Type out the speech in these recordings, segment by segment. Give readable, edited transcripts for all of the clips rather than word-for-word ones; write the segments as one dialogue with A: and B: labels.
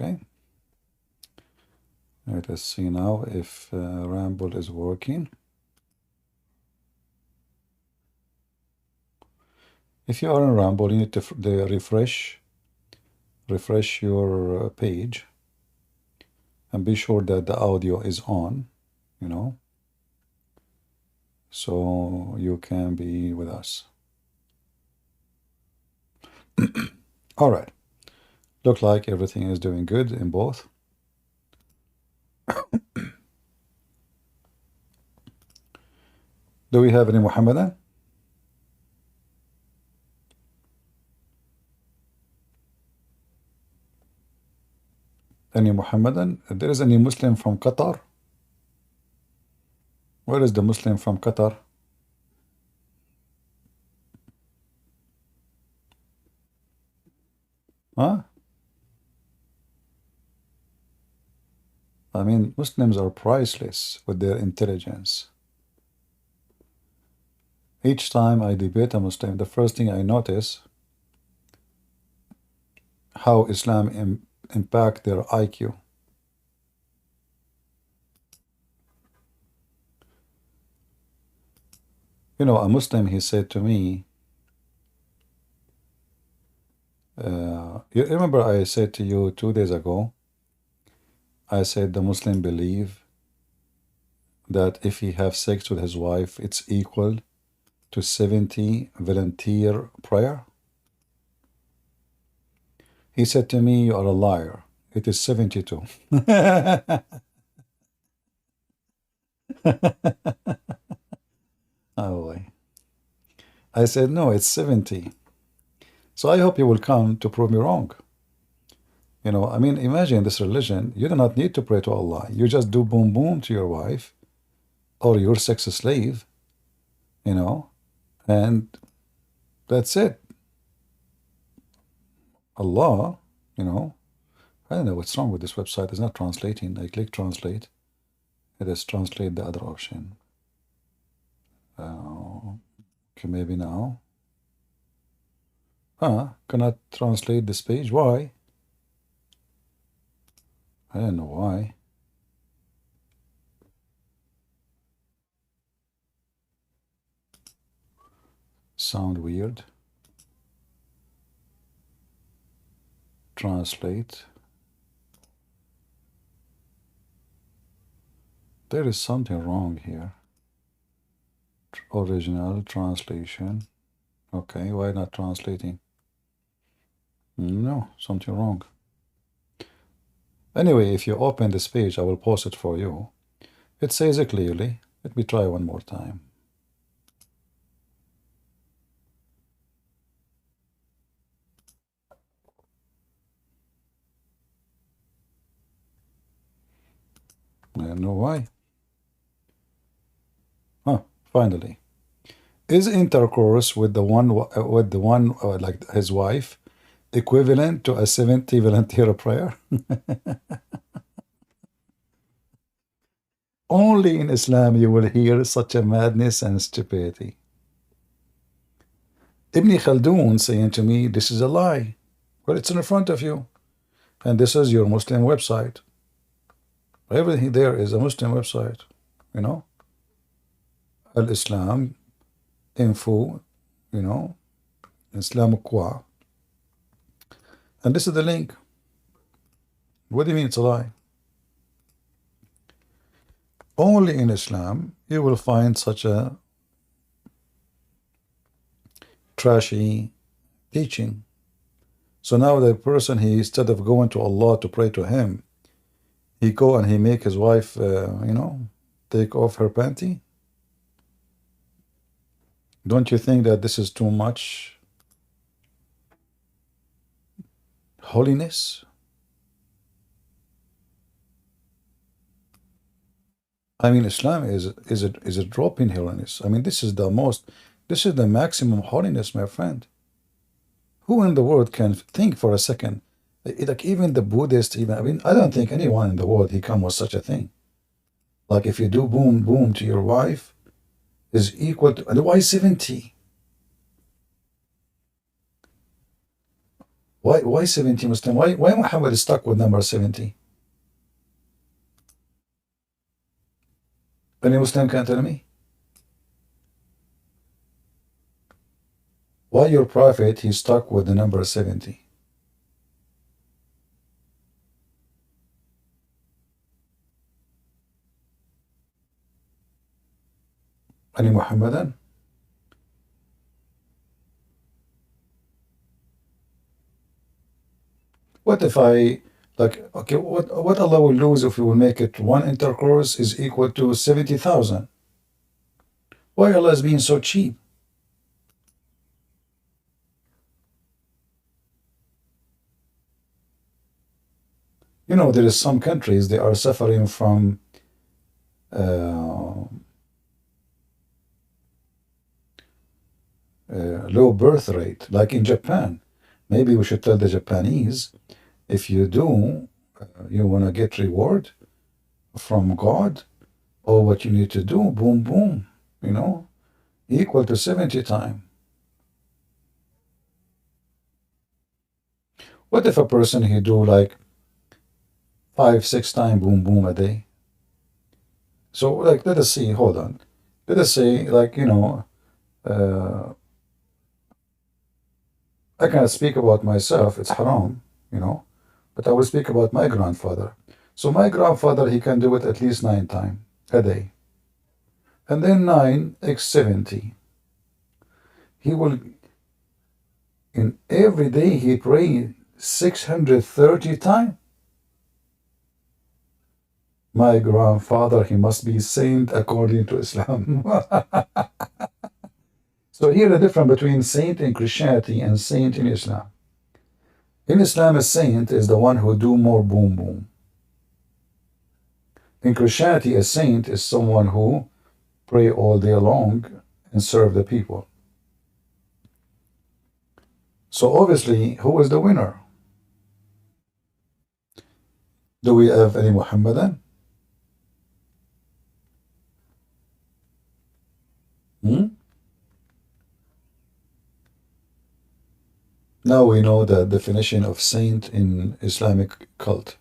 A: Okay. Let us see now if Ramble is working. If you are in Ramble, you need to refresh your page and be sure that the audio is on, you know, so you can be with us. All right. Look like everything is doing good in both. Do we have any Muhammadan? Any Muhammadan? There is any Muslim from Qatar? Where is the Muslim from Qatar? Huh? I mean, Muslims are priceless with their intelligence. Each time I debate a Muslim, the first thing I notice how Islam impact their IQ. You know, a Muslim, he said to me, you remember I said to you 2 days ago, I said the Muslim believe that if he have sex with his wife, it's equal to 70 volunteer prayer. He said to me, you are a liar. It is 72. Oh boy. I said, no, it's 70. So I hope you will come to prove me wrong. You know, I mean, imagine this religion. You do not need to pray to Allah. You just do boom boom to your wife or your sex slave, you know, and that's it. Allah, you know, I don't know what's wrong with this website. It's not translating. I click translate. It is translate the other option. Okay, maybe now. Cannot translate this page. Why? I don't know why. Sound weird. Translate. There is something wrong here. Original translation. Okay, why not translating? No, something wrong. Anyway, if you open this page, I will post it for you. It says it clearly. Let me try one more time. I don't know why. Finally. Is intercourse with the one like his wife equivalent to a 70 volunteer prayer? Only in Islam you will hear such a madness and stupidity. Ibn Khaldun saying to me, this is a lie. Well, it's in front of you. And this is your Muslim website. Everything there is a Muslim website, you know. Al-Islam info, you know, Islam Qwa. And this is the link. What do you mean it's a lie? Only in Islam you will find such a trashy teaching. So now the person, he instead of going to Allah to pray to him, he go and he make his wife, you know, take off her panty. Don't you think that this is too much holiness? I mean, Islam is a drop in holiness. I mean, this is the maximum holiness, my friend. Who in the world can think for a second? Like even the Buddhist, I mean, I don't think anyone in the world he come with such a thing. Like if you do boom boom to your wife, is equal to, and why 70? Why 70 Muslim? Why Muhammad is stuck with number 70? Any Muslim can tell me? Why your prophet, he's stuck with the number 70? Any Muhammadan? What if I, like, okay, what Allah will lose if we will make it one intercourse is equal to 70,000? Why Allah is being so cheap? You know, there is some countries, they are suffering from low birth rate, like in Japan. Maybe we should tell the Japanese, if you do, you want to get reward from God, or what you need to do, boom, boom, you know, equal to 70 times. What if a person, he do like 5, 6 times boom, boom a day? So, like, let us see, hold on. Let us say, like, you know, I cannot speak about myself, it's haram, you know, but I will speak about my grandfather. So my grandfather, he can do it at least 9 times a day. And then 9 x 70. He will, in every day, he pray 630 times. My grandfather, he must be saint according to Islam. So here the difference between saint in Christianity and saint in Islam. In Islam, a saint is the one who do more boom boom. In Christianity, a saint is someone who pray all day long and serve the people. So obviously, who is the winner? Do we have any Muhammadan? Now we know the definition of saint in Islamic cult.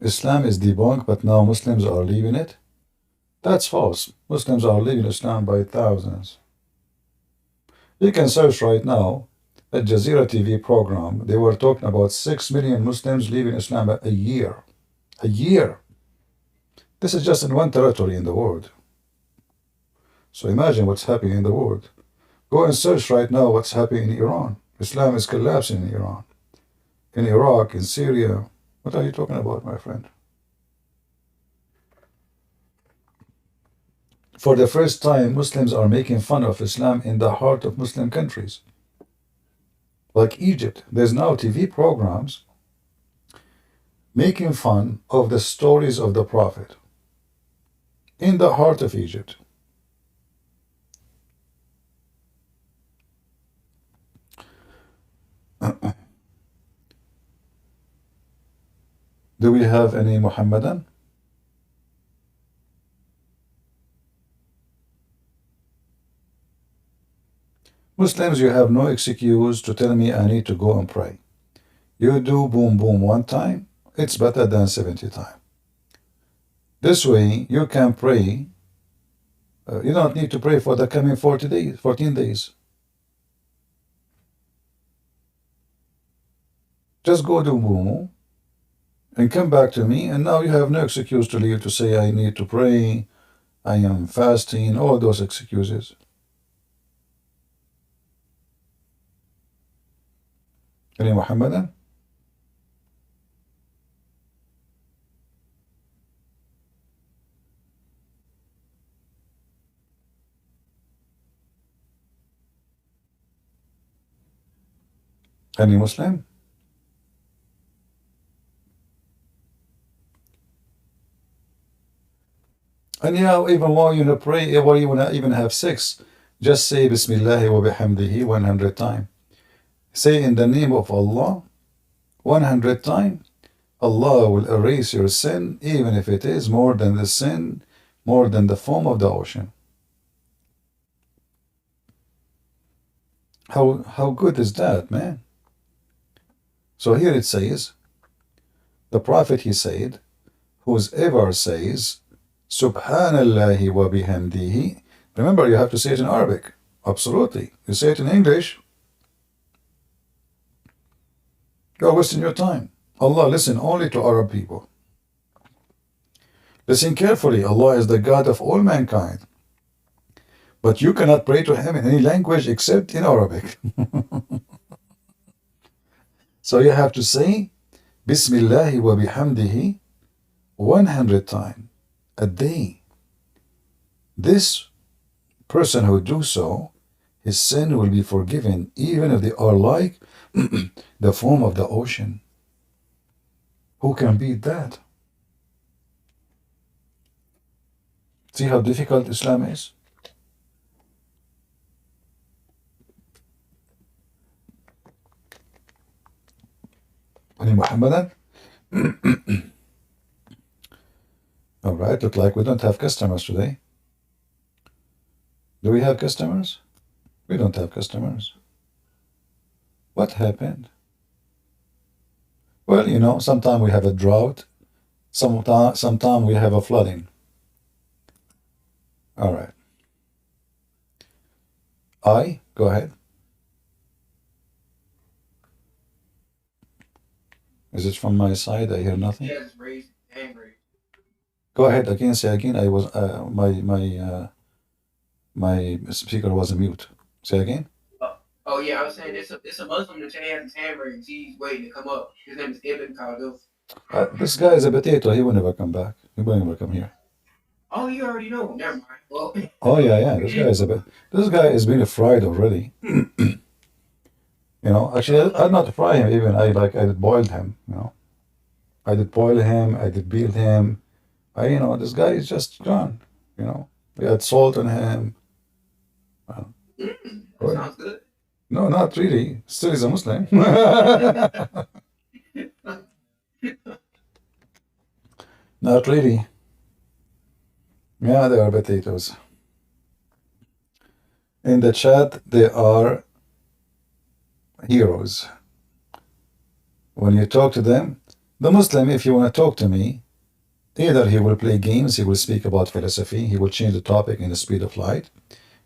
A: Islam is debunked, but now Muslims are leaving it? That's false. Muslims are leaving Islam by thousands. You can search right now at Jazeera TV program. They were talking about 6 million Muslims leaving Islam a year. A year. This is just in one territory in the world. So imagine what's happening in the world. Go and search right now what's happening in Iran. Islam is collapsing in Iran. In Iraq, in Syria. What are you talking about, my friend? For the first time, Muslims are making fun of Islam in the heart of Muslim countries. Like Egypt, there's now TV programs making fun of the stories of the Prophet in the heart of Egypt. Do we have any Muhammadan? Muslims, you have no excuse to tell me I need to go and pray. You do boom boom 1 time, it's better than 70 times. This way you can pray. You don't need to pray for the coming 14 days. Just go do boom and come back to me, and now you have no excuse to leave to say I need to pray, I am fasting, all those excuses. Any Muhammadan? Any Muslim? And yeah, even while you pray, while you want to even have sex, just say Bismillah wa bihamdihi 100 times. Say in the name of Allah 100 times. Allah will erase your sin, even if it is more than the sin, more than the foam of the ocean. How good is that, man? So here it says, the Prophet, he said, whoever says Subhanallahi wa bihamdihi. Remember, you have to say it in Arabic. Absolutely. You say it in English, you're wasting your time. Allah, listen only to Arab people. Listen carefully. Allah is the God of all mankind. But you cannot pray to Him in any language except in Arabic. So you have to say Bismillahi wa bihamdihi 100 times a day. This person who do so, his sin will be forgiven, even if they are like the foam of the ocean. Who can beat that? See how difficult Islam is? Muhammadan? All right, look like we don't have customers today. Do we have customers? We don't have customers. What happened? Well, you know, sometimes we have a drought, sometime we have a flooding. All right. Go ahead. Is it from my side? I hear nothing.
B: Yes, raised hand raised.
A: Go ahead again. Say again. I was my speaker was mute. Say again.
B: Oh yeah, I was saying it's a Muslim that has his hand raised. He's waiting to come up. His name is Ibn Khaldun.
A: This guy is a potato. He will never come back. He will never come here.
B: Oh, you already know. Never mind. Well,
A: Oh yeah, yeah. This guy is a bit. This guy is being fried already. You know, actually, I not fry him even. I did boiled him. You know, I did boil him. I did beat him. This guy is just gone. You know, we had salt on him. Uh,
B: that sounds good.
A: no, not really. Still, he's a Muslim. Not really. Yeah, they are potatoes. In the chat, they are heroes. When you talk to them, the Muslim, if you want to talk to me, either he will play games, he will speak about philosophy, he will change the topic in the speed of light,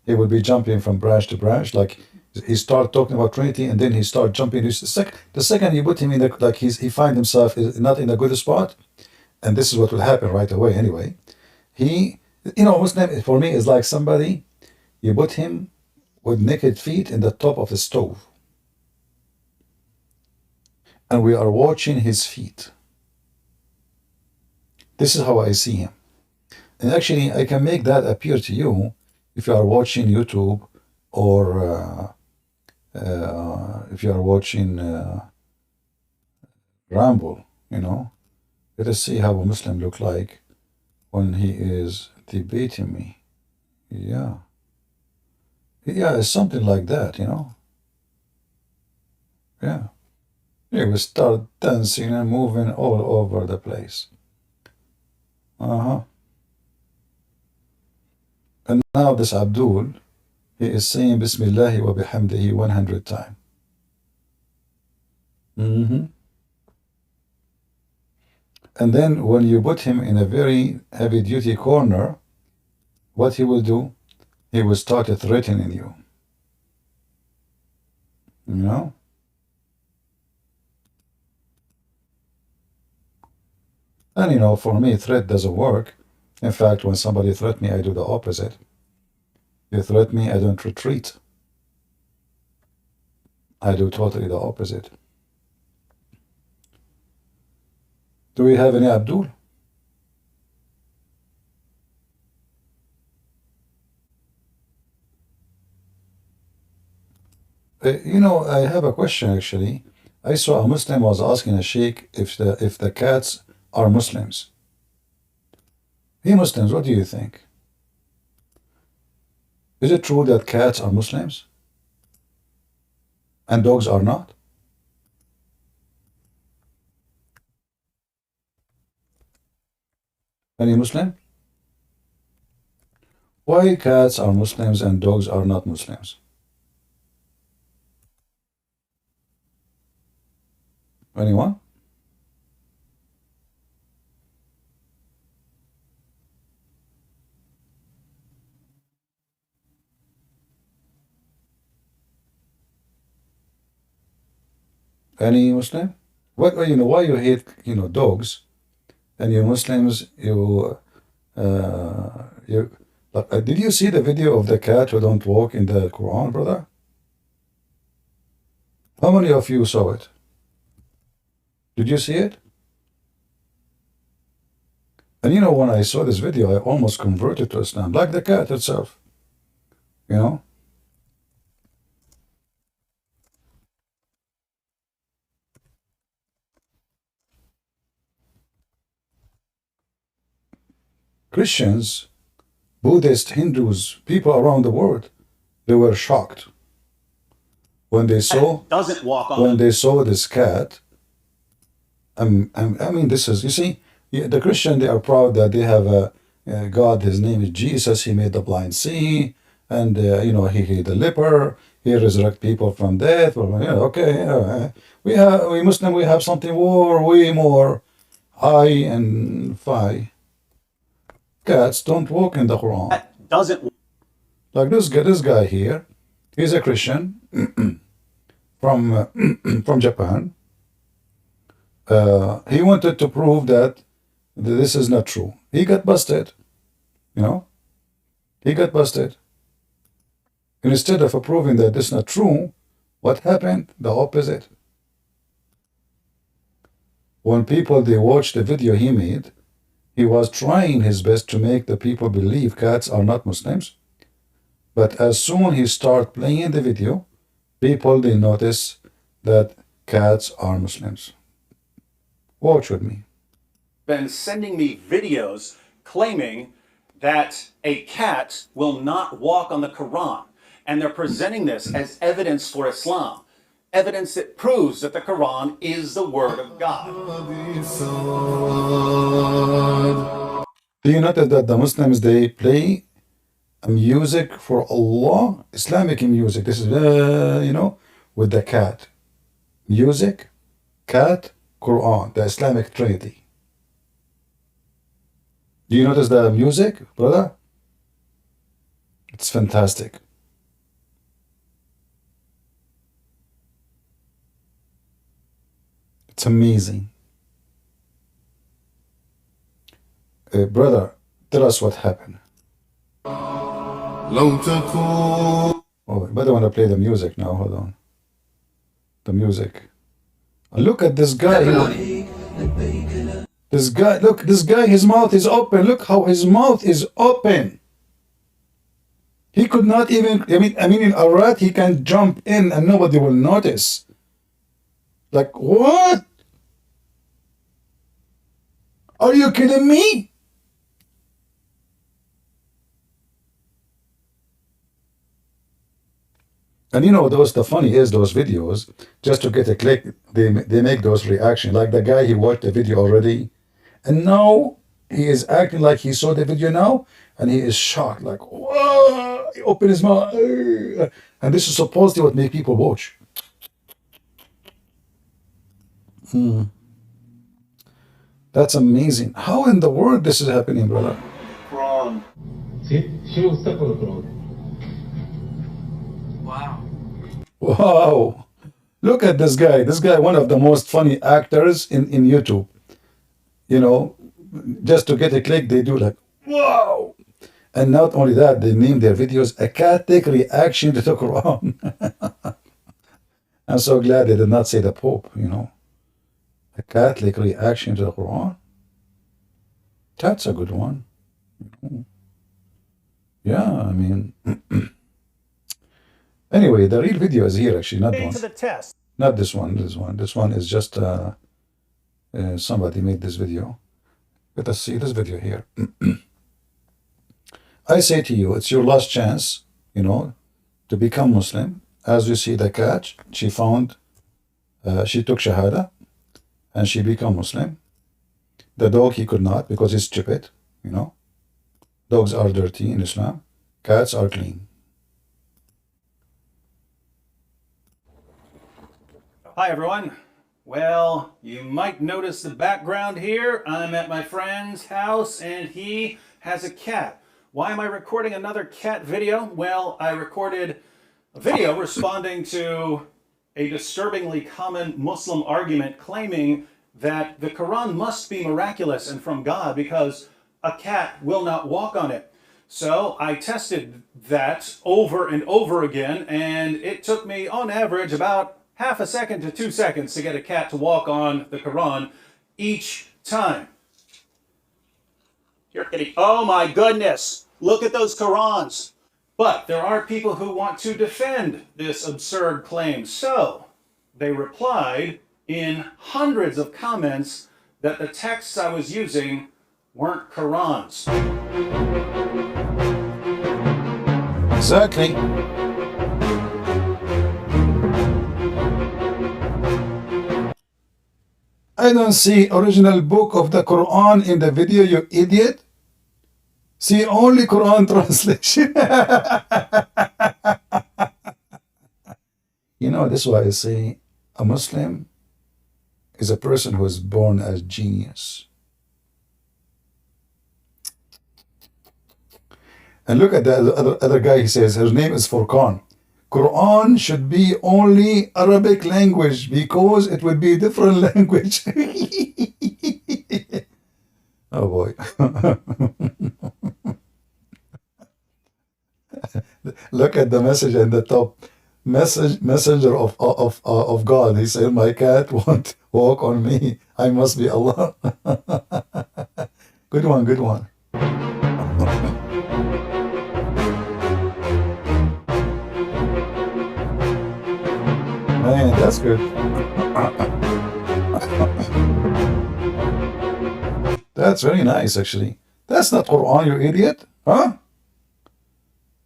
A: he will be jumping from branch to branch, like he start talking about Trinity, and then he start jumping. The second you put him in he find himself not in a good spot, and this is what will happen right away anyway. Muslim for me is like somebody, you put him with naked feet in the top of the stove, and we are watching his feet. This is how I see him. And actually, I can make that appear to you if you are watching YouTube or if you are watching Ramble, Let us see how a Muslim look like when he is debating me. Yeah. Yeah, it's something like that, Yeah. He will start dancing and moving all over the place. Uh-huh. And now this Abdul, he is saying Bismillahi wa bihamdihi 100 times. And then when you put him in a very heavy-duty corner, what he will do? He will start threatening you. And for me, threat doesn't work. In fact, when somebody threatens me, I do the opposite. You threaten me, I don't retreat. I do totally the opposite. Do we have any Abdul? I have a question actually. I saw a Muslim was asking a sheikh if the cats are Muslims. Hey Muslims, what do you think? Is it true that cats are Muslims and dogs are not? Any Muslim? Why cats are Muslims and dogs are not Muslims? Anyone? Any Muslim? What, you know, why you hate, you know, dogs, and you Muslims, you did you see the video of the cat who don't walk in the Quran, brother? How many of you saw it? Did you see it? And you know, when I saw this video, I almost converted to Islam, like the cat itself. You know? Christians, Buddhists, Hindus, people around the world, they were shocked when they saw this cat. I mean, this is, you see, the Christian, they are proud that they have a God. His name is Jesus. He made the blind see, and you know, he healed the leper. He resurrect people from death. Well, yeah, okay, we Muslim, we have something way more high and fine. Cats don't walk in the Quran.
C: That doesn't.
A: Like this guy here, he's a Christian from Japan. He wanted to prove that this is not true. He got busted. You know, he got busted. And instead of proving that this is not true, what happened? The opposite. When people, they watched the video he made, he was trying his best to make the people believe cats are not Muslims. But as soon he start playing the video, people, they notice that cats are Muslims. Watch with me.
C: Been sending me videos claiming that a cat will not walk on the Quran. And they're presenting this as evidence for Islam. Evidence that proves that the Quran is the word of God.
A: Do you notice that the Muslims, they play music for Allah, Islamic music? This is, you know, with the cat. Music, cat, Quran, the Islamic Trinity. Do you notice the music, brother? It's fantastic. It's amazing. Brother, tell us what happened. Oh, but I want to play the music now. Hold on. The music. Look at this guy. This guy, look, this guy, his mouth is open. Look how his mouth is open. He could not even, I mean, in a rat, he can jump in and nobody will notice. Like, what? Are you kidding me? And you know, the funny is those videos, just to get a click, they make those reactions. Like the guy, he watched the video already, and now he is acting like he saw the video now, and he is shocked, like, whoa, he opened his mouth. And this is supposedly what make people watch. That's amazing. How in the world this is happening, brother?
C: Quran.
D: See? She was stuck on the Quran.
B: Wow.
A: Wow. Look at this guy. This guy, one of the most funny actors in YouTube. You know, just to get a click, they do like, wow. And not only that, they name their videos a Catholic reaction to the Quran. I'm so glad they did not say the Pope, you know. A Catholic reaction to the Quran. That's a good one. Yeah, I mean. Anyway, the real video is here, actually, not one.
C: To the test.
A: Not this one. This one is just somebody made this video. Let us see this video here. I say to you, it's your last chance, you know, to become Muslim. As you see, the cat, she found, she took Shahada, and she became Muslim. The dog, he could not because he's stupid, you know. Dogs are dirty in Islam. Cats are clean.
C: Hi, everyone. Well, you might notice the background here. I'm at my friend's house and he has a cat. Why am I recording another cat video? Well, I recorded a video responding to a disturbingly common Muslim argument claiming that the Quran must be miraculous and from God because a cat will not walk on it. So I tested that over and over again, and it took me on average about half a second to 2 seconds to get a cat to walk on the Quran each time. You're kidding. Oh my goodness, look at those Qurans. But there are people who want to defend this absurd claim. So they replied in hundreds of comments that the texts I was using weren't Qurans.
A: Exactly. I don't see original book of the Quran in the video, you idiot. See only Quran translation. You know, this is why I say a Muslim is a person who is born as genius. And look at the other guy, he says, his name is Furqan. Quran should be only Arabic language because it would be different language. Oh boy. Look at the message in the top. Messenger of God. He said, my cat won't walk on me. I must be Allah. Good one, good one. Man, that's good. That's very nice, actually. That's not Quran, you idiot. Huh?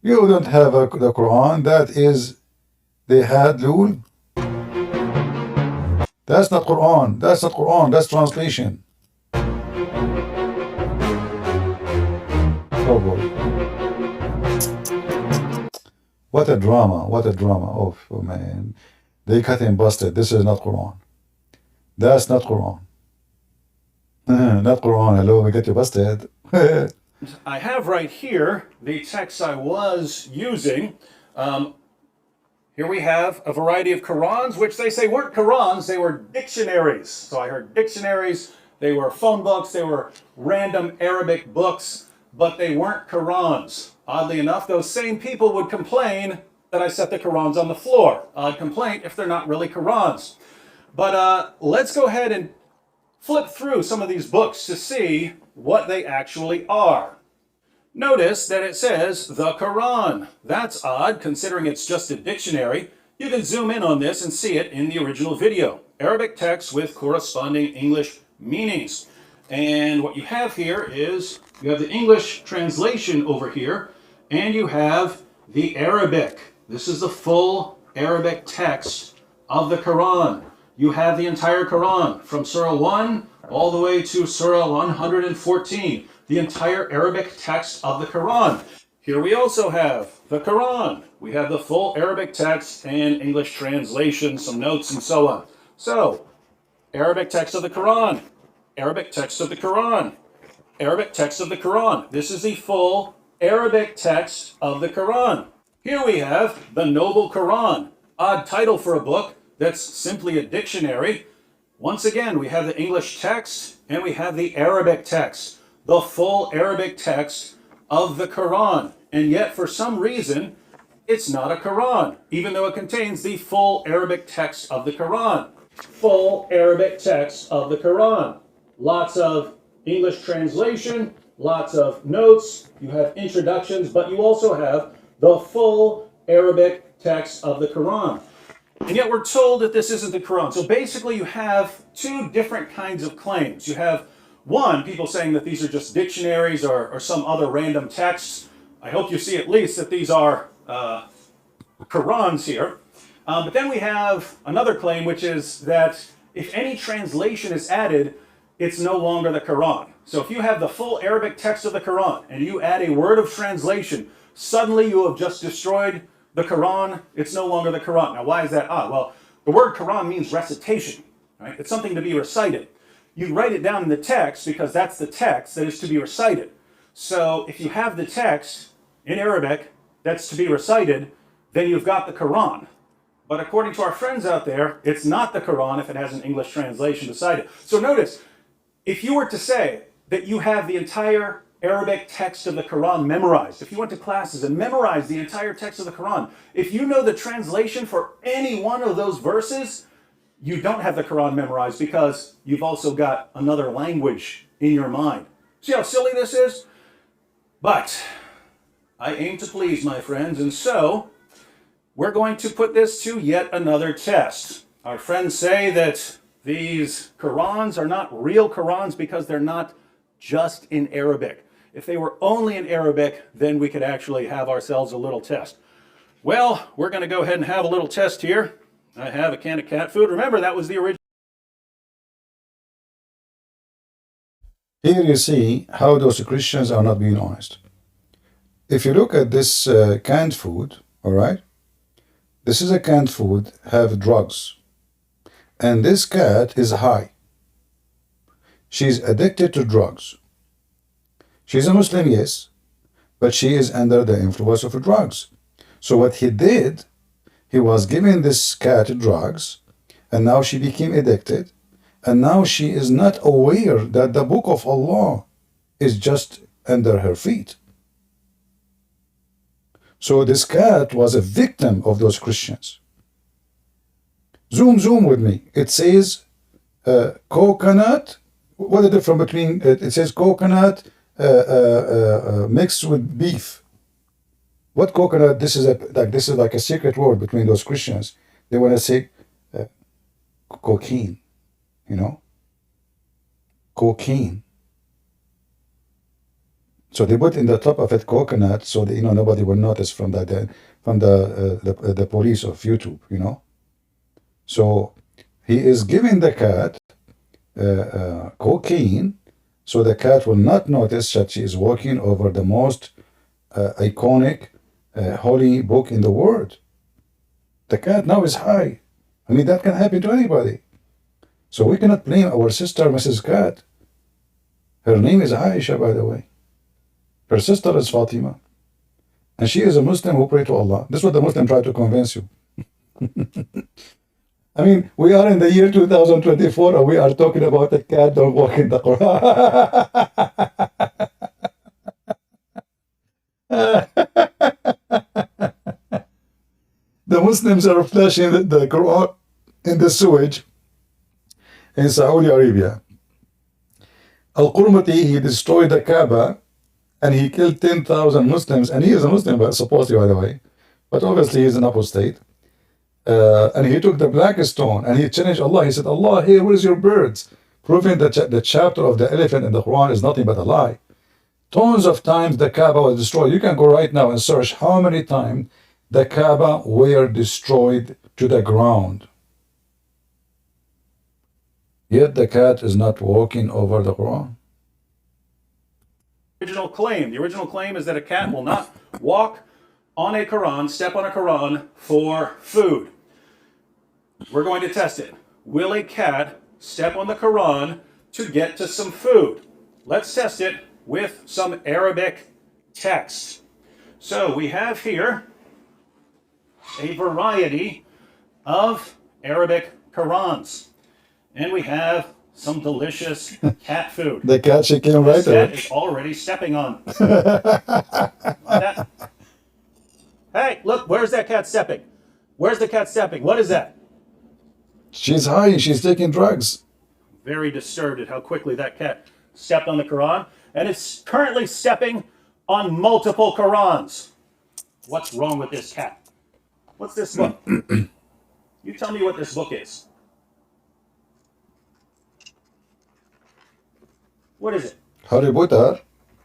A: You don't have the Quran. That is the Hadlul. That's not Quran. That's not Quran. That's translation. Oh boy. What a drama. What a drama. Oh man. They cut him busted. This is not Quran. That's not Quran. Not Quran. Hello, we got you busted.
C: I have right here the text I was using. Here we have a variety of Qurans, which they say weren't Qurans, they were dictionaries. So I heard dictionaries, they were phone books, they were random Arabic books, but they weren't Qurans. Oddly enough, those same people would complain that I set the Qurans on the floor. Odd complaint if they're not really Qurans. But let's go ahead and flip through some of these books to see what they actually are. Notice that it says the Quran. That's odd considering it's just a dictionary. You can zoom in on this and see it in the original video. Arabic text with corresponding English meanings. And what you have here is you have the English translation over here and you have the Arabic. This is the full Arabic text of the Quran. You have the entire Quran from Surah 1 all the way to Surah 114. The entire Arabic text of the Quran. Here we also have the Quran. We have the full Arabic text and English translation, some notes and so on. So, Arabic text of the Quran. Arabic text of the Quran. Arabic text of the Quran. This is the full Arabic text of the Quran. Here we have the Noble Quran. Odd title for a book that's simply a dictionary. Once again, we have the English text and we have the Arabic text. The full Arabic text of the Quran. And yet, for some reason, it's not a Quran, even though it contains the full Arabic text of the Quran. Full Arabic text of the Quran. Lots of English translation, lots of notes, you have introductions, but you also have the full Arabic text of the Quran. And yet we're told that this isn't the Quran. So basically you have two different kinds of claims. You have one, people saying that these are just dictionaries or some other random texts. I hope you see at least that these are Qurans here. But then we have another claim, which is that if any translation is added, it's no longer the Quran. So if you have the full Arabic text of the Quran and you add a word of translation, suddenly you have just destroyed the Quran. It's no longer the Quran. Now, why is that odd? Well, the word Quran means recitation. right? It's something to be recited. You write it down in the text because that's the text that is to be recited. So if you have the text in Arabic that's to be recited, then you've got the Quran. But according to our friends out there, it's not the Quran if it has an English translation beside it. So notice, if you were to say that you have the entire Arabic text of the Quran memorized, if you went to classes and memorized the entire text of the Quran, if you know the translation for any one of those verses, you don't have the Quran memorized because you've also got another language in your mind. See how silly this is? But I aim to please, my friends, and so we're going to put this to yet another test. Our friends say that these Qurans are not real Qurans because they're not just in Arabic. If they were only in Arabic, then we could actually have ourselves a little test. Well, we're going to go ahead and have a little test here. I have a can of cat food. Remember, that was the original.
A: Here you see how those Christians are not being honest. If you look at this canned food, all right, this is a canned food, have drugs. And this cat is high. She's addicted to drugs. She's a Muslim, yes, but she is under the influence of drugs. So what he did, he was giving this cat drugs, and now she became addicted, and now she is not aware that the book of Allah is just under her feet. So this cat was a victim of those Christians. Zoom with me. It says coconut. What is the difference between it says coconut mixed with beef? What coconut? This is like a secret word between those Christians. They want to say cocaine, you know, cocaine. So they put in the top of it coconut, so that, nobody will notice from the police of YouTube, So he is giving the cat cocaine, so the cat will not notice that she is walking over the most iconic holy book in the world. The cat now is high. I mean, that can happen to anybody. So we cannot blame our sister, Mrs. Cat. Her name is Aisha, by the way. Her sister is Fatima. And she is a Muslim who pray to Allah. This is what the Muslim try to convince you. I mean, we are in the year 2024 and we are talking about a cat don't walk in the Quran. The Muslims are flashing the Quran in the sewage in Saudi Arabia. Al-Qurmati, he destroyed the Kaaba and he killed 10,000 Muslims, and he is a Muslim, but supposedly, by the way, but obviously he's an apostate. And he took the black stone and he challenged Allah. He said, Allah, here, where's your birds? Proving that the chapter of the elephant in the Quran is nothing but a lie. Tons of times the Kaaba was destroyed. You can go right now and search how many times the Kaaba were destroyed to the ground. Yet the cat is not walking over the Quran.
C: Original claim. The original claim is that a cat will not walk on a Quran, step on a Quran for food. We're going to test it. Will a cat step on the Quran to get to some food? Let's test it with some Arabic text. So we have here a variety of Arabic Qurans. And we have some delicious cat food.
A: The cat she came right there.
C: Cat is already stepping on. That. Hey, look, where's that cat stepping? Where's the cat stepping? What is that?
A: She's high, she's taking drugs.
C: Very disturbed at how quickly that cat stepped on the Quran. And it's currently stepping on multiple Qurans. What's wrong with this cat? What's this book? You tell me what this book is. What is it?
A: Harry Potter.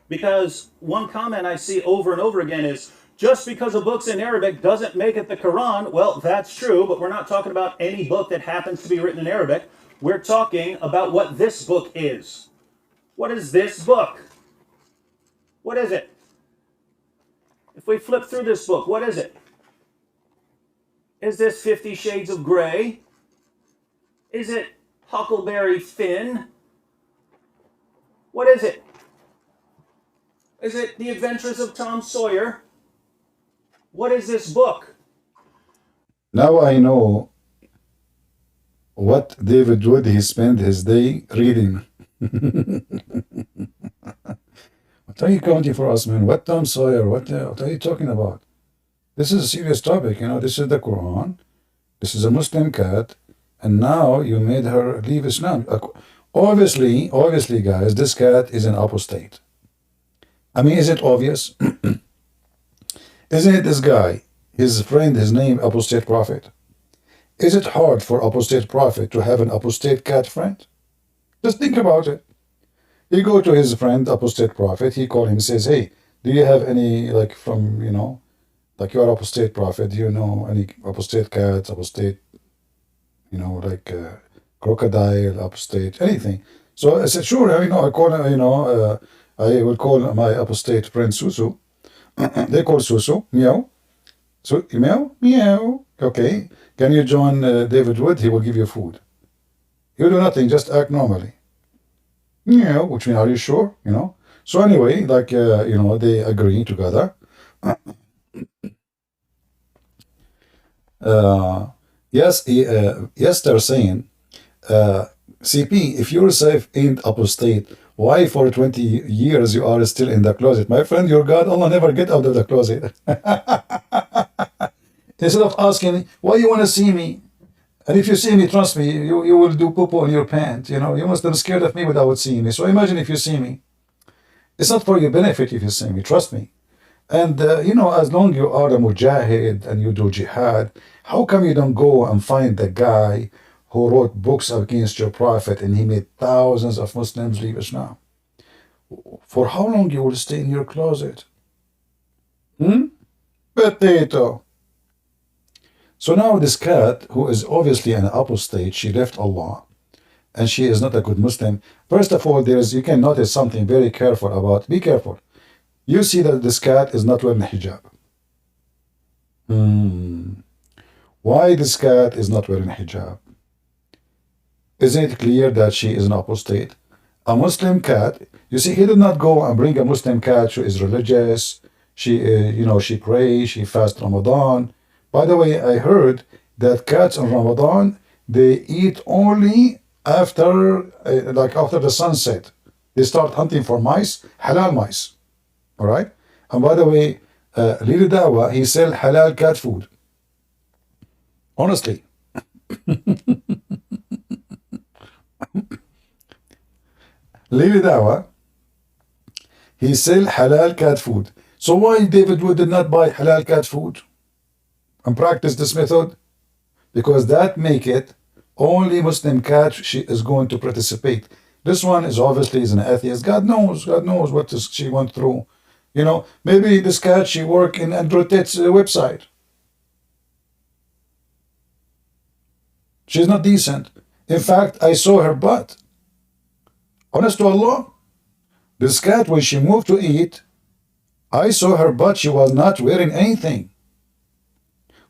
C: Because one comment I see over and over again is, just because a book's in Arabic doesn't make it the Quran. Well, that's true, but we're not talking about any book that happens to be written in Arabic. We're talking about what this book is. What is this book? What is it? If we flip through this book, what is it? Is this 50 Shades of Grey? Is it Huckleberry Finn. What is it? Is it The Adventures of Tom Sawyer? What is this book?
A: Now I know what David Wood he spent his day reading. What are you counting for us, man? What Tom Sawyer? What are you talking about? This is a serious topic, you know. This is the Quran. This is a Muslim cat, and now you made her leave Islam. Obviously, guys, this cat is an apostate. I mean, is it obvious? Isn't it this guy, his friend, his name, apostate prophet? Is it hard for apostate prophet to have an apostate cat friend? Just think about it. He go to his friend, apostate prophet, he call him, says, hey, do you have any, like, from, you know, like you're apostate prophet, do you know any apostate cats, apostate, you know, like crocodile, apostate, anything? So I said, sure, you know, I call, you know, I will call my apostate friend Susu. They call Susu, meow. So, meow, meow. Okay, can you join David Wood? He will give you food. You do nothing, just act normally. Meow, which means, are you sure? You know. So anyway, like, you know, they agree together. Yes, they're saying, CP, if yourself ain't apostate, why for 20 years you are still in the closet? My friend, your God, Allah never get out of the closet. Instead of asking, why you want to see me? And if you see me, trust me, you will do poo-poo in your pants. You know, you must have scared of me without seeing me. So imagine if you see me. It's not for your benefit if you see me, trust me. And, you know, as long you are a mujahid and you do jihad, how come you don't go and find the guy who wrote books against your prophet and he made thousands of Muslims leave Islam? For how long you will stay in your closet? Potato. So now this cat, who is obviously an apostate, she left Allah, and she is not a good Muslim. First of all, you can notice something very careful about, be careful. You see that this cat is not wearing hijab. Why this cat is not wearing hijab? Isn't it clear that she is an apostate? A Muslim cat, you see, he did not go and bring a Muslim cat who is religious. She, you know, she prays, she fasts Ramadan. By the way, I heard that cats in Ramadan, they eat only after, like after the sunset. They start hunting for mice, halal mice. All right? And by the way, Lili Dawah, he sell halal cat food. Honestly. Lili Dawah, he sell halal cat food. So why David Wood did not buy halal cat food and practice this method? Because that make it only Muslim cat she is going to participate. This one is obviously is an atheist. God knows what she went through. You know, maybe this cat, she work in Andrew Tate's website. She's not decent. In fact, I saw her butt. Honest to Allah, this cat, when she moved to eat, I saw her butt. She was not wearing anything,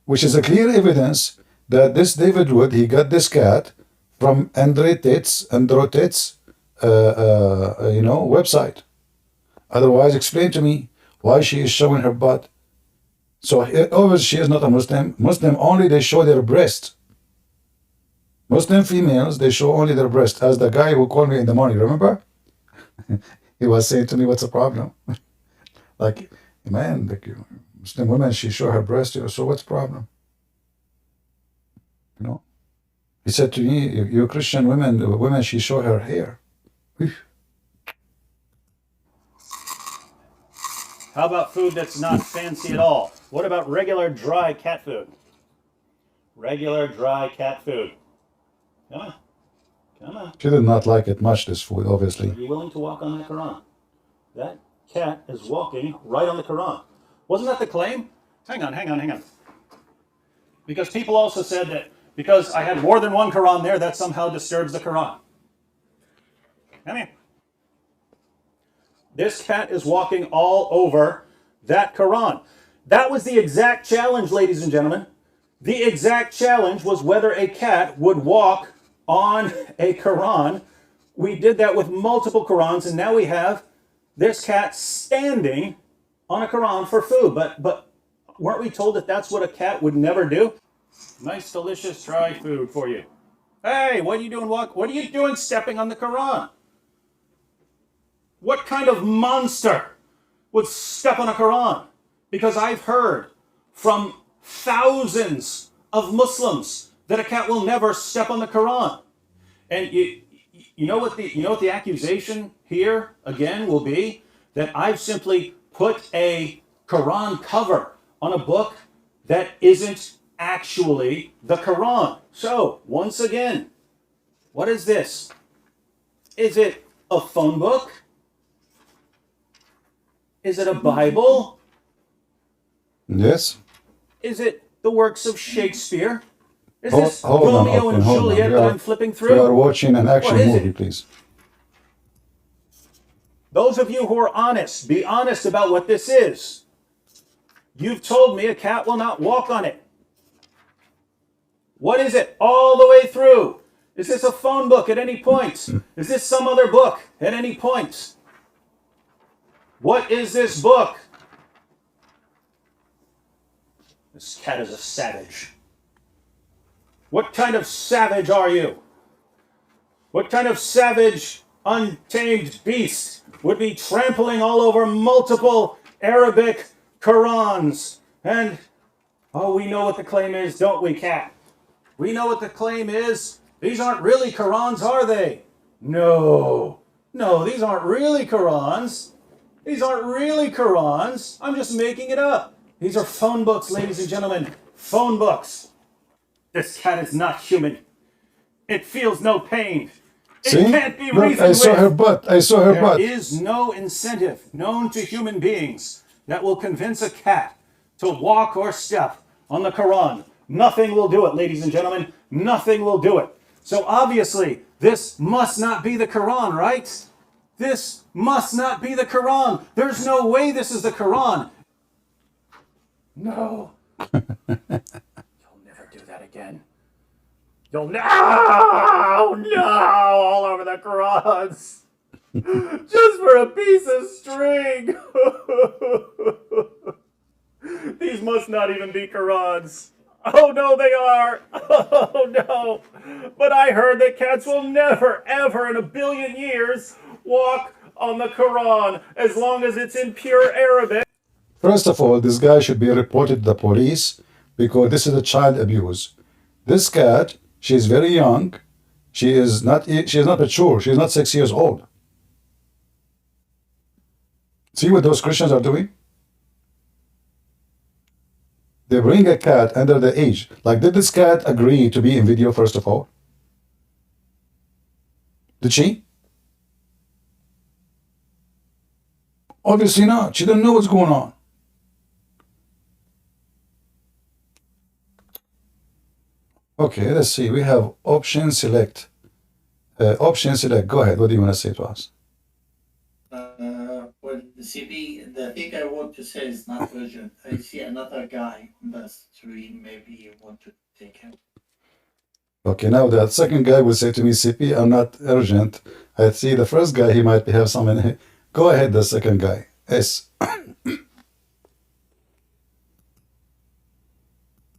A: which is a clear evidence that this David Wood, he got this cat from Andrew Tate's, you know, website. Otherwise, explain to me why she is showing her butt. So obviously she is not a Muslim. Muslim only they show their breast. Muslim females, they show only their breast. As the guy who called me in the morning, remember? He was saying to me, what's the problem? Like, man, like, Muslim women, she show her breast, so what's the problem? You know? He said to me, you Christian women, she show her hair.
C: How about food that's not fancy at all? What about regular dry cat food? Regular dry cat food. Come on. Come on.
A: She did not like it much, this food, obviously.
C: Are you willing to walk on that Quran? That cat is walking right on the Quran. Wasn't that the claim? Hang on. Because people also said that because I had more than one Quran there, that somehow disturbs the Quran. Come here. This cat is walking all over that Quran. That was the exact challenge, ladies and gentlemen. The exact challenge was whether a cat would walk on a Quran. We did that with multiple Qurans, and now we have this cat standing on a Quran for food. But weren't we told that that's what a cat would never do? Nice, delicious, dry food for you. Hey, what are you doing? What are you doing stepping on the Quran? What kind of monster would step on a Quran? Because I've heard from thousands of Muslims that a cat will never step on the Quran. And you know what the accusation here again will be? That I've simply put a Quran cover on a book that isn't actually the Quran. So, once again, what is this? Is it a phone book? Is it a Bible?
A: Yes.
C: Is it the works of Shakespeare? Is
A: Hold,
C: this
A: hold on,
C: Romeo and
A: hold on.
C: Juliet that I'm flipping
A: We are
C: through?
A: watching an action
C: What is
A: movie,
C: it?
A: please.
C: Those of you who are honest, be honest about what this is. You've told me a cat will not walk on it. What is it all the way through? Is this a phone book at any point? Is this some other book at any point? What is this book? This cat is a savage. What kind of savage are you? What kind of savage, untamed beast would be trampling all over multiple Arabic Qurans? And, oh, we know what the claim is, don't we, cat? We know what the claim is. These aren't really Qurans, are they? No, these aren't really Qurans. These aren't really Qurans. I'm just making it up. These are phone books, ladies and gentlemen. Phone books. This cat is not human. It feels no pain. It
A: See?
C: can't be
A: Look,
C: reasoned
A: I saw
C: with.
A: her butt. I saw her
C: There
A: butt.
C: is no incentive known to human beings that will convince a cat to walk or step on the Quran. Nothing will do it, ladies and gentlemen. Nothing will do it. So obviously, this must not be the Quran, right? This must not be the Quran. There's no way this is the Quran. No. You'll never do that again. You'll no, all over the Qurans. Just for a piece of string. These must not even be Qurans. Oh no, they are. Oh no. But I heard that cats will never, ever in a billion years walk on the Quran as long as it's in pure Arabic.
A: First of all, this guy should be reported to the police because this is a child abuse. This cat, she is very young. She is not mature. She is not 6 years old. See what those Christians are doing? They bring a cat under the age. Like, did this cat agree to be in video, first of all? Did she? Obviously not. She didn't know what's going on. Okay, let's see. We have option select. Option select. Go ahead. What do you want to say to us?
E: Well, CB, the thing I want to say is not urgent. I see another guy on the stream. Maybe you want to take him.
A: Okay, now that second guy will say to me, CP, I'm not urgent. I see the first guy, he might have something. Go ahead, the second guy. Yes.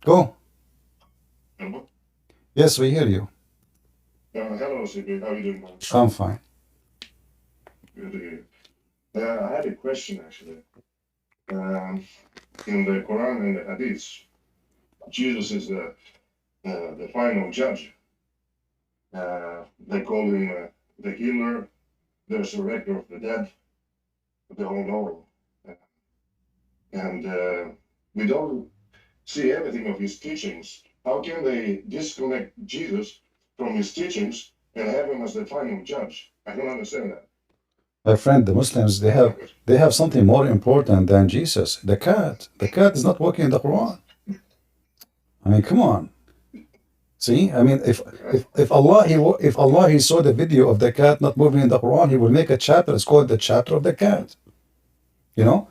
A: Go.
F: Hello?
A: Yes, we hear you.
F: Hello, CB. How are you doing, man?
A: I'm fine.
F: Good to hear. I had a question, actually. In the Quran and the Hadith, Jesus is the final judge. They call him the healer, the resurrector of the dead, the all-knowing. And we don't see anything of his teachings. How can they disconnect Jesus from his teachings and have him as the final judge? I don't understand that.
A: My friend, the Muslims, they have something more important than Jesus. The cat. The cat is not walking in the Quran. I mean, come on. See, I mean, if Allah he saw the video of the cat not moving in the Quran, he will make a chapter. It's called the chapter of the cat. You know,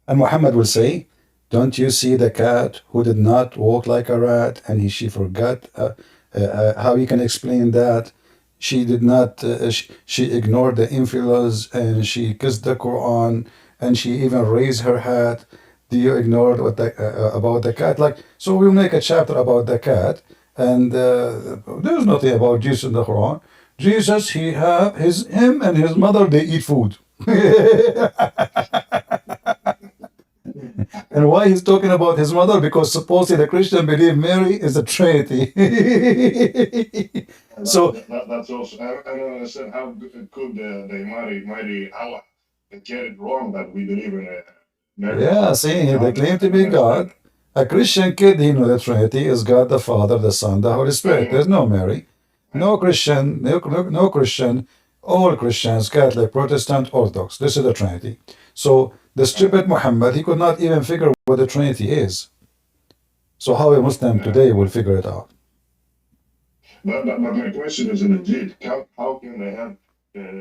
A: and Muhammad will say, "Don't you see the cat who did not walk like a rat, and she forgot How you can explain that she did not, she ignored the infidels and she kissed the Quran and she even raised her hat. Do you ignore what about the cat? Like, so we'll make a chapter about the cat, and there's nothing about Jesus in the Quran. Jesus, him and his mother, they eat food. And why he's talking about his mother? Because supposedly the Christian believe Mary is a Trinity. So
F: that's also, I don't understand how could the mighty Allah get it wrong that we believe in Mary.
A: yeah, see, they claim to be God. A Christian kid, he knows the Trinity is God the Father, the Son, the Holy Spirit. There's no Mary. No Christian, no Christian, all Christians, Catholic, Protestant, Orthodox. This is the Trinity. So the stupid Muhammad, he could not even figure what the Trinity is. So how a Muslim today will figure it out?
F: But my question is indeed, how can they have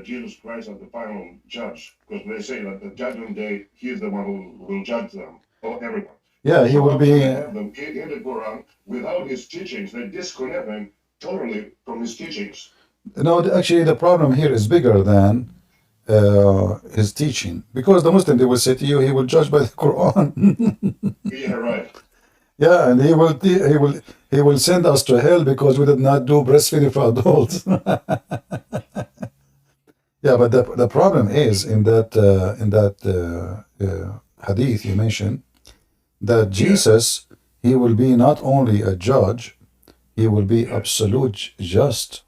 F: Jesus Christ as the final judge? Because they say that the judgment day, he's the one who will judge them, or everyone.
A: Yeah, he will be.
F: They have them in the Quran without his teachings. They disconnect him totally from his teachings.
A: No, actually, the problem here is bigger than his teaching, because the Muslim, they will say to you, he will judge by the Quran.
F: Yeah, right.
A: Yeah, and he will send us to hell because we did not do breastfeeding for adults. Yeah, but the problem is in that hadith you mentioned that Jesus, he will be not only a judge, he will be absolute just.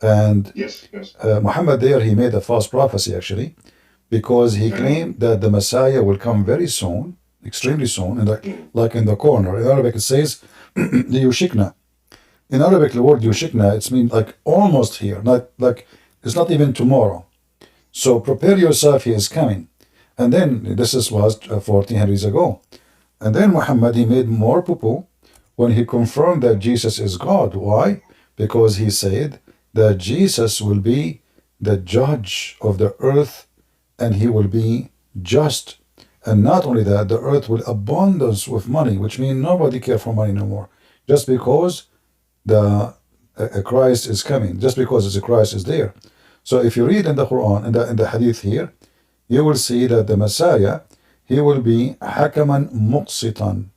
A: And
F: Yes, yes.
A: Muhammad there, he made a false prophecy actually, because he claimed that the Messiah will come very soon, extremely soon, and like in the corner. In Arabic it says, yushikna. In Arabic, the word yushikna, it means like almost here, not like it's not even tomorrow. So prepare yourself, he is coming. And then was 1400 years ago. And then Muhammad, he made more poo-poo when he confirmed that Jesus is God. Why? Because he said that Jesus will be the judge of the earth and he will be just. And not only that, the earth will abundance with money, which means nobody care for money no more. Just because the Christ is coming, just because the Christ is there. So if you read in the Quran, in the hadith here, you will see that the Messiah, he will be hakaman muqsitan.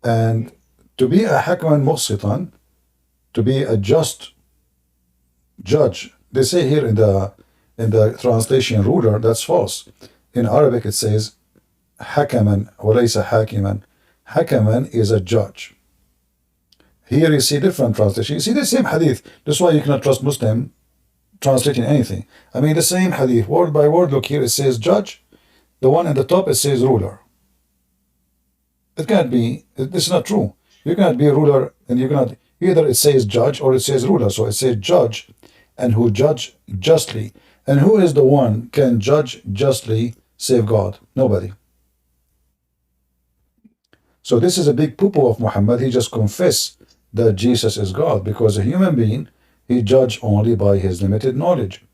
A: And to be a hakaman muqsitan, to be a just judge, they say here in the translation ruler, that's false. In Arabic it says hakaman walaysa hakiman. Hakaman is a judge. Here you see different translation. You see the same hadith. That's why you cannot trust Muslim translating anything. I mean the same hadith, word by word. Look here, it says judge. The one at the top, it says ruler. It cannot be, this is not true. You cannot be a ruler and you cannot, either it says judge or it says ruler. So it says judge and who judge justly. And who is the one can judge justly save God? Nobody. So this is a big poo-poo of Muhammad. He just confessed that Jesus is God, because a human being, he judged only by his limited knowledge.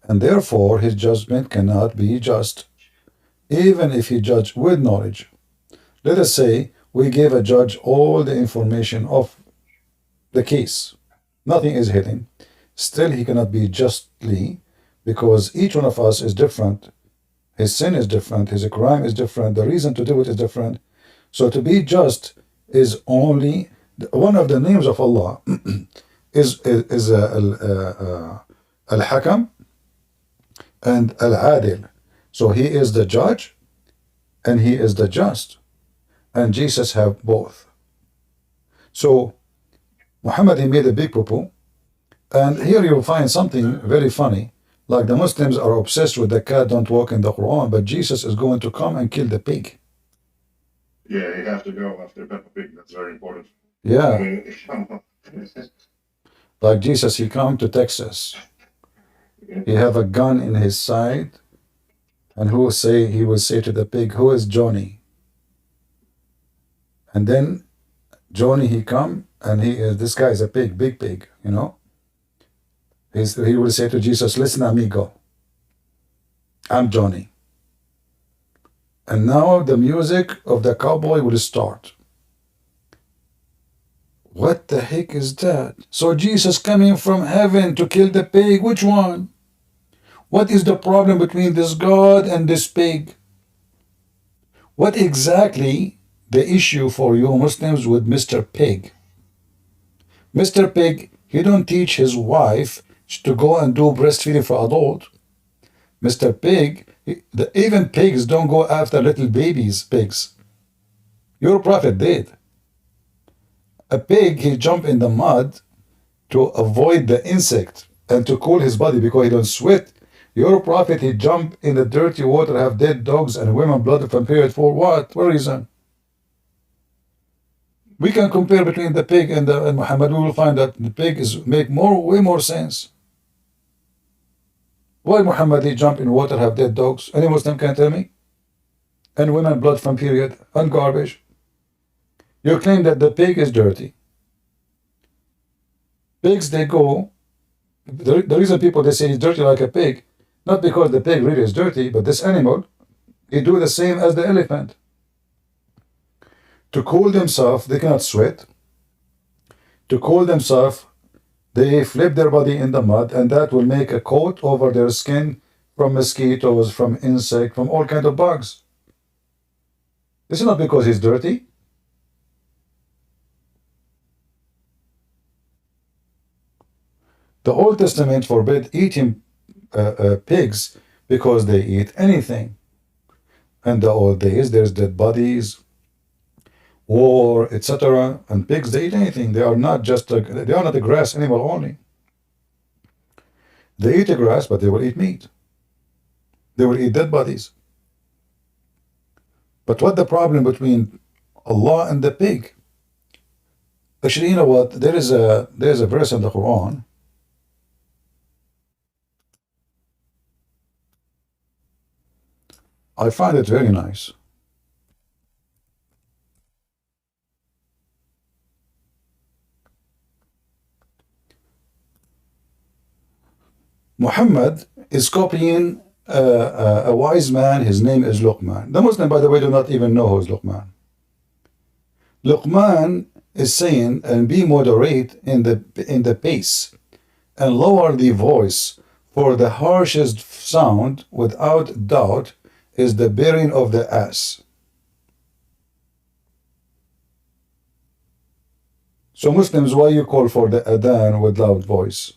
A: And therefore his judgment cannot be just, even if he judged with knowledge. Let us say we gave a judge all the information of the case. Nothing is hidden. Still he cannot be justly, because each one of us is different. His sin is different, his crime is different, the reason to do it is different. So to be just is only one of the names of Allah is Al-Hakam and Al-Adil. So he is the judge and he is the just. And Jesus have both. So Muhammad, he made a big poo-poo. And here you'll find something very funny. Like the Muslims are obsessed with the cat don't walk in the Quran, but Jesus is going to come and kill the pig.
F: Yeah, you have to go after Peppa Pig. That's very important.
A: Yeah.
F: I mean,
A: Like Jesus, he come to Texas. He have a gun in his side, and he will say to the pig, who is Johnny? And then Johnny, he come, and this guy is a pig, big pig, you know. He will say to Jesus, listen, amigo, I'm Johnny. And now the music of the cowboy will start. What the heck is that? So Jesus coming from heaven to kill the pig, which one? What is the problem between this God and this pig? What exactly the issue for you Muslims with Mr. Pig? Mr. Pig, he don't teach his wife to go and do breastfeeding for adult. Mr. Pig, even pigs don't go after little babies, pigs. Your prophet did. A pig, he jump in the mud to avoid the insect and to cool his body because he don't sweat. Your prophet, he jump in the dirty water, have dead dogs and women blood from period for what? What reason? We can compare between the pig and Muhammad. We will find that the pig is make way more sense. Why Muhammad he jump in water, have dead dogs? Any Muslim can tell me? And women blood from period and garbage. You claim that the pig is dirty. Pigs they go. The reason people they say he's dirty like a pig, not because the pig really is dirty, but this animal, he do the same as the elephant. To cool themselves, they cannot sweat. To cool themselves, they flip their body in the mud, and that will make a coat over their skin from mosquitoes, from insects, from all kinds of bugs. This is not because he's dirty. The Old Testament forbid eating pigs because they eat anything. In the old days, there's dead bodies, war, etc. And pigs, they eat anything. They are not they are not a grass animal only. They eat the grass, but they will eat meat. They will eat dead bodies. But what the problem between Allah and the pig? Actually, you know what? There's a verse in the Quran. I find it very nice. Muhammad is copying a wise man. His name is Luqman. The Muslim, by the way, do not even know who is Luqman. Luqman is saying, and be moderate in the pace, and lower the voice, for the harshest sound, without doubt, is the bearing of the ass. So Muslims, why you call for the adhan with loud voice?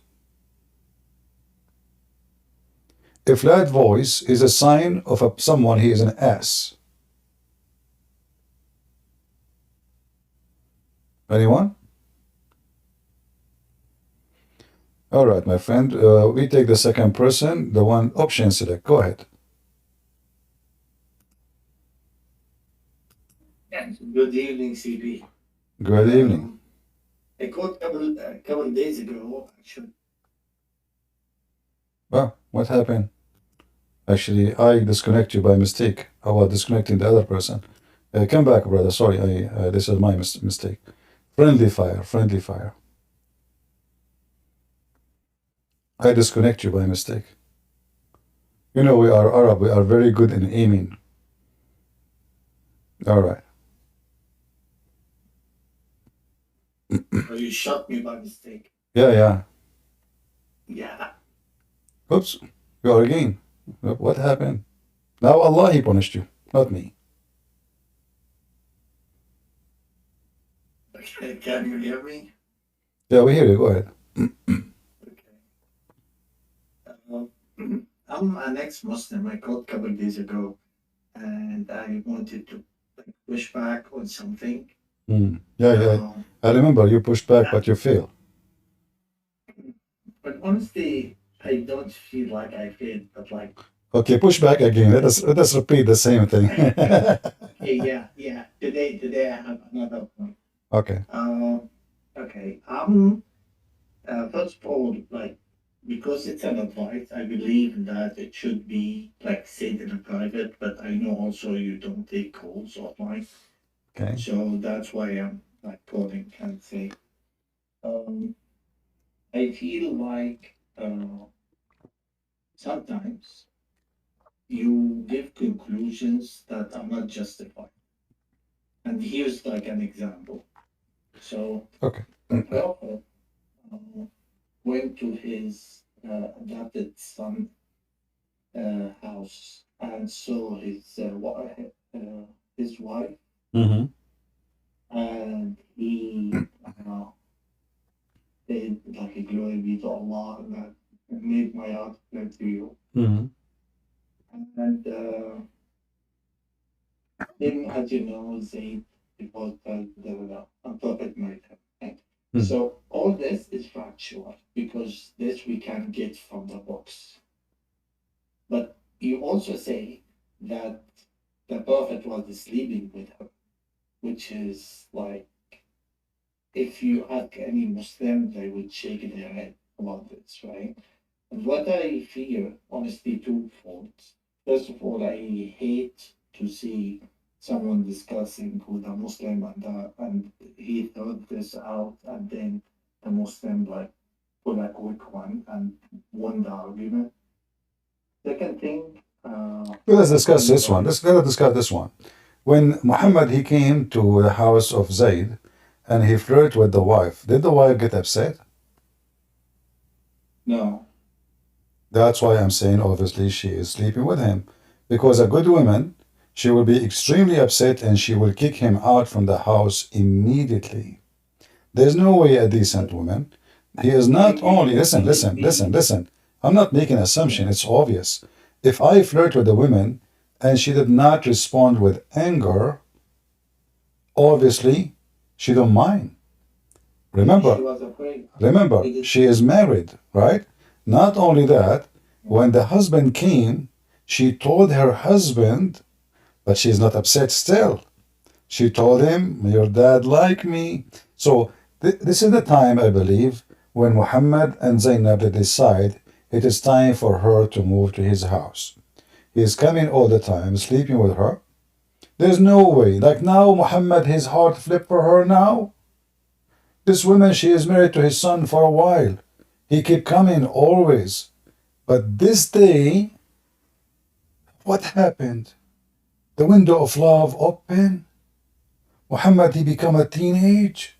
A: A flat voice is a sign of someone he is an ass. Anyone? All right, my friend. We take the second person, the one option select. Go ahead.
E: Good evening, CB.
A: Good evening.
E: I called a couple days ago, actually.
A: Well, what happened? Actually, I disconnect you by mistake. I was disconnecting the other person. Come back, brother. Sorry, this is my mistake. Friendly fire, friendly fire. I disconnect you by mistake. You know, we are Arab. We are very good in aiming. All right.
E: Or you shot me by mistake.
A: Yeah.
E: Yeah.
A: Oops. You are again. What happened? Now Allah, he punished you, not me.
E: Okay, can you hear me?
A: Yeah, we hear you. Go ahead.
E: Okay. I'm an ex-Muslim. I called a couple days ago, and I wanted to push back on something.
A: Yeah. I remember you pushed back, but you failed.
E: But honestly, I don't feel like I failed, but like.
A: Okay, push back again. Let us repeat the same thing.
E: Yeah. Today I have another one.
A: Okay.
E: Okay. First of all, like, because it's an advice, I believe that it should be like said in a private. But I know also you don't take calls offline.
A: Okay.
E: So that's why I'm like calling and say, I feel like sometimes you give conclusions that are not justified. And here's like an example. So
A: Okay.
E: the Prophet went to his adopted son house and saw his wife,
A: Mm-hmm.
E: and he said like glory be to Allah that made my heart clear to you.
A: Mm-hmm.
E: And then, as you know, Zayd was the Prophet married him. Right?
A: Mm.
E: So all this is factual because this we can get from the books. But you also say that the Prophet was sleeping with her, which is like if you ask any Muslim, they would shake their head about this, right? And what I fear, honestly, twofold. First of all, I hate to see someone discussing with a Muslim and he thought this out, and then the Muslim like pull a quick one and won the argument. Second thing,
A: Let's discuss this one. Let's discuss this one. When Muhammad he came to the house of Zayd and he flirted with the wife, did the wife get upset?
E: no,
A: That's why I'm saying obviously she is sleeping with him. Because a good woman, she will be extremely upset and she will kick him out from the house immediately. There's no way a decent woman. He is not only, listen. I'm not making an assumption, it's obvious. If I flirt with a woman and she did not respond with anger, obviously she don't mind. Remember,
E: she was afraid.
A: she is married, right? Not only that, when the husband came, she told her husband, but she's not upset still. She told him, your dad like me. So this is the time, I believe, when Muhammad and Zainab they decide it is time for her to move to his house. He is coming all the time, sleeping with her. There's no way. Like now, Muhammad, his heart flipped for her now. This woman, she is married to his son for a while. He keep coming always. But this day, what happened? The window of love opened. Muhammad, he become a teenage.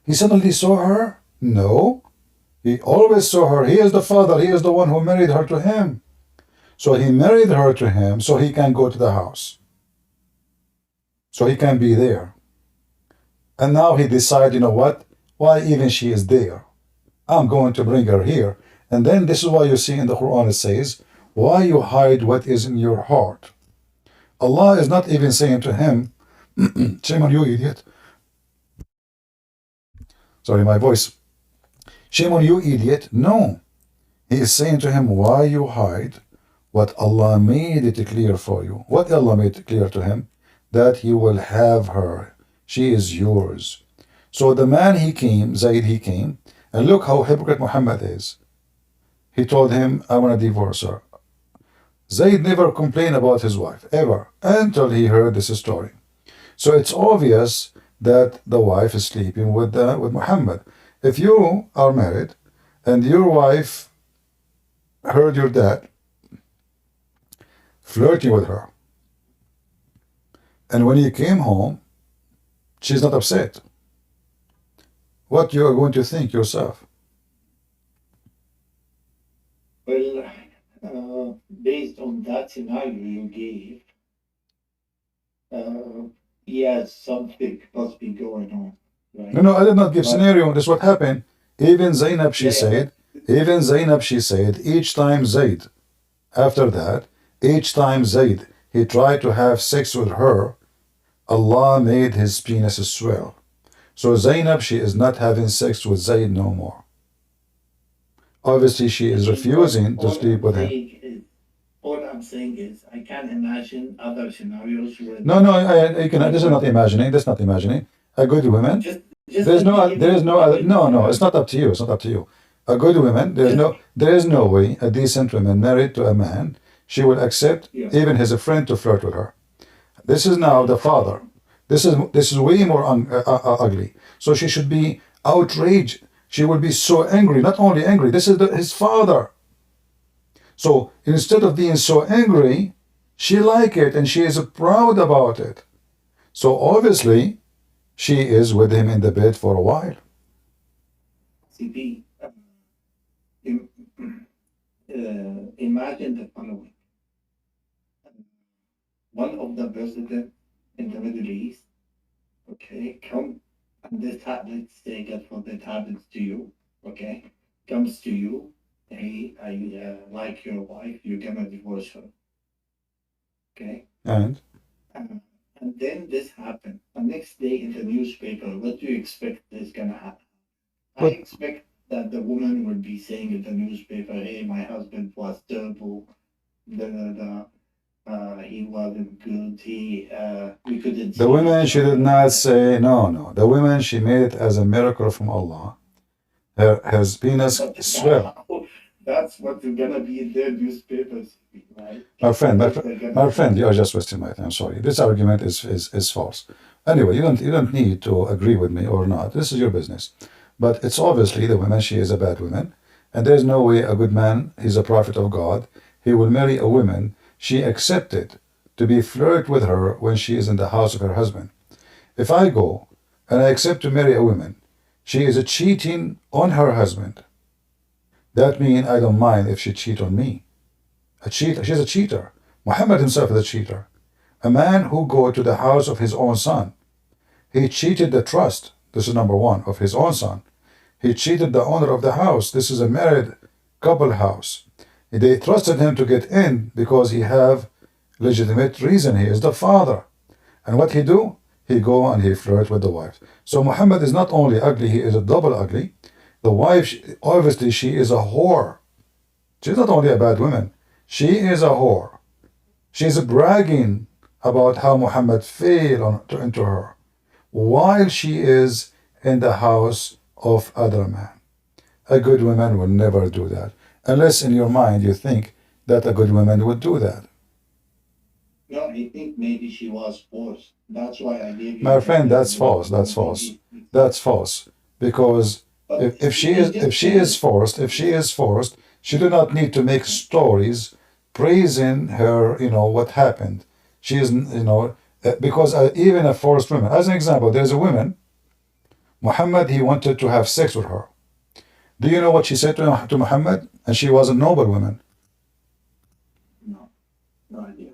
A: He suddenly saw her? No. He always saw her. He is the father. He is the one who married her to him. So he married her to him so he can go to the house. So he can be there. And now he decided, you know what? Why even she is there? I'm going to bring her here. And then this is why you see in the Quran it says, why you hide what is in your heart? Allah is not even saying to him, shame on you, idiot. Sorry, my voice. Shame on you, idiot. No. He is saying to him, why you hide what Allah made it clear for you? What Allah made it clear to him? That you will have her. She is yours. So the man he came, Zayd he came, and look how hypocrite Muhammad is. He told him, I want to divorce her. Zayd never complained about his wife, ever, until he heard this story. So it's obvious that the wife is sleeping with Muhammad. If you are married and your wife heard your dad flirting with her, and when he came home, she's not upset, what you are going to think yourself?
E: Well, based on that scenario you gave, yes, something must be going on, right?
A: No, I did not give scenario. This is what happened. Even Zainab, she said, each time Zayd, after that, each time Zayd, he tried to have sex with her, Allah made his penis swell. So Zainab, she is not having sex with Zayd no more. Obviously, she is refusing to sleep with him.
E: All I'm saying is, I can't imagine other scenarios where.
A: No, you can. This is not imagining. That's not imagining. A good woman. There is no other. No. It's not up to you. It's not up to you. A good woman. There is no way a decent woman married to a man, she will accept even his friend to flirt with her. This is now the father. This is way more ugly. So she should be outraged. She will be so angry. Not only angry. This is his father. So instead of being so angry, she like it and she is proud about it. So obviously, she is with him in the bed for a while.
E: CP, imagine the following. One of the presidents in the Middle East, okay, come, and this let's say, God forbid, happens to you, okay, comes to you, hey, I like your wife, you're gonna divorce her, okay?
A: And
E: And then this happened. The next day in the newspaper, what do you expect is gonna happen? I
A: But-
E: expect that the woman would be saying in the newspaper, hey, my husband was terrible, he wasn't good, we couldn't
A: the
E: see
A: women,
E: each
A: she did
E: other."
A: not say, no. The women, she made it as a miracle from Allah. Her penis
E: But
A: swelled.
E: that's what's gonna be in their newspapers, right?
A: My friend,
E: They're gonna
A: my
E: say-
A: friend, you are just wasting my time. Sorry, this argument is false. Anyway, you don't need to agree with me or not. This is your business. But it's obviously the woman. She is a bad woman, and there's no way a good man. He's a prophet of God. He will marry a woman she accepted to be flirt with her when she is in the house of her husband. If I go and I accept to marry a woman, she is cheating on her husband. That means I don't mind if she cheat on me. She's a cheater. Muhammad himself is a cheater. A man who go to the house of his own son. He cheated the trust. This is number one, of his own son. He cheated the owner of the house. This is a married couple house. They trusted him to get in because he have legitimate reason. He is the father. And what he do? He go and he flirt with the wife. So Muhammad is not only ugly, he is a double ugly. The wife, obviously, she is a whore. She's not only a bad woman. She is a whore. She's bragging about how Muhammad fell into her while she is in the house of other man. A good woman will never do that. Unless in your mind you think that a good woman would do that.
E: No, I think maybe she was forced. That's why I gave you.
A: My friend, that's false. That's false. That's false. Because
E: But
A: if she is forced, she do not need to make stories praising her, what happened. She is, because even a forced woman. As an example, there's a woman, Muhammad, he wanted to have sex with her. Do you know what she said to Muhammad? And she was a noble woman.
E: No idea.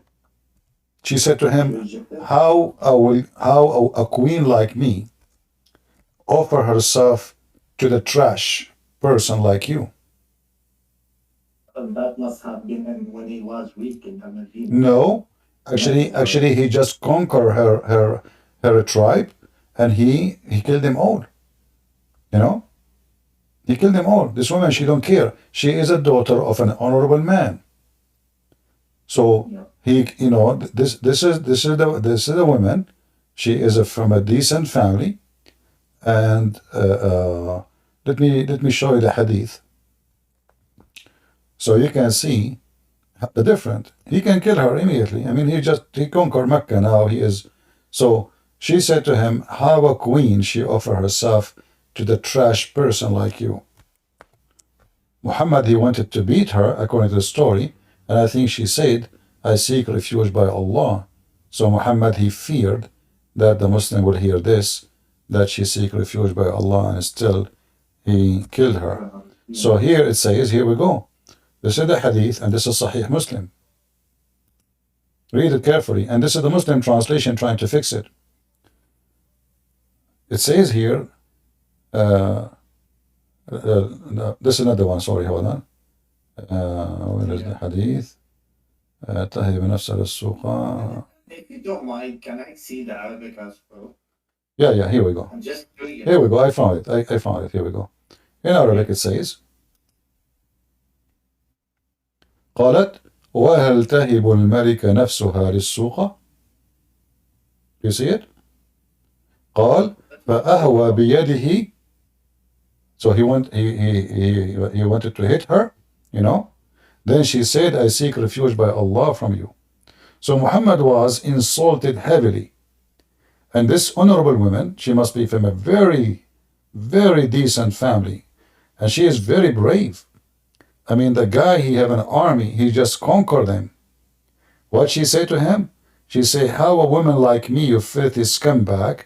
A: She said to him, how a queen like me offer herself to the trash person like you?
E: That must have been when he was weak in the Medina.
A: No, actually, he just conquered her tribe, and he killed them all. He killed them all. This woman, she don't care. She is a daughter of an honorable man. So he, this is the woman. She is from a decent family, and let me show you the hadith, so you can see the difference. He can kill her immediately. I mean, he conquered Mecca. Now he is. So she said to him, "How a queen she offer herself to the trash person like you." Muhammad, he wanted to beat her according to the story, and I think she said, "I seek refuge by Allah." So Muhammad, he feared that the Muslim will hear this, that she seek refuge by Allah, and still he killed her. So here it says, here we go. This is the hadith, and this is Sahih Muslim. Read it carefully, and this is the Muslim translation trying to fix it. It says here, this is not the one, sorry, hold on. Where is the hadith? تهب نفسها للسوق.
E: If you don't mind, can I see the Arabic as well?
A: Yeah, here we go.
E: I'm just curious.
A: Here we go, I found it. I found it, here we go. In Arabic it says, قالت وهل تهب الملك نفسها للسوق. You see it? قال فأهوى بيده. So he wanted to hit her, Then she said, "I seek refuge by Allah from you." So Muhammad was insulted heavily. And this honorable woman, she must be from a very, very decent family. And she is very brave. I mean, the guy, he have an army, he just conquered them. What she said to him? She said, "How a woman like me, you filthy scumbag,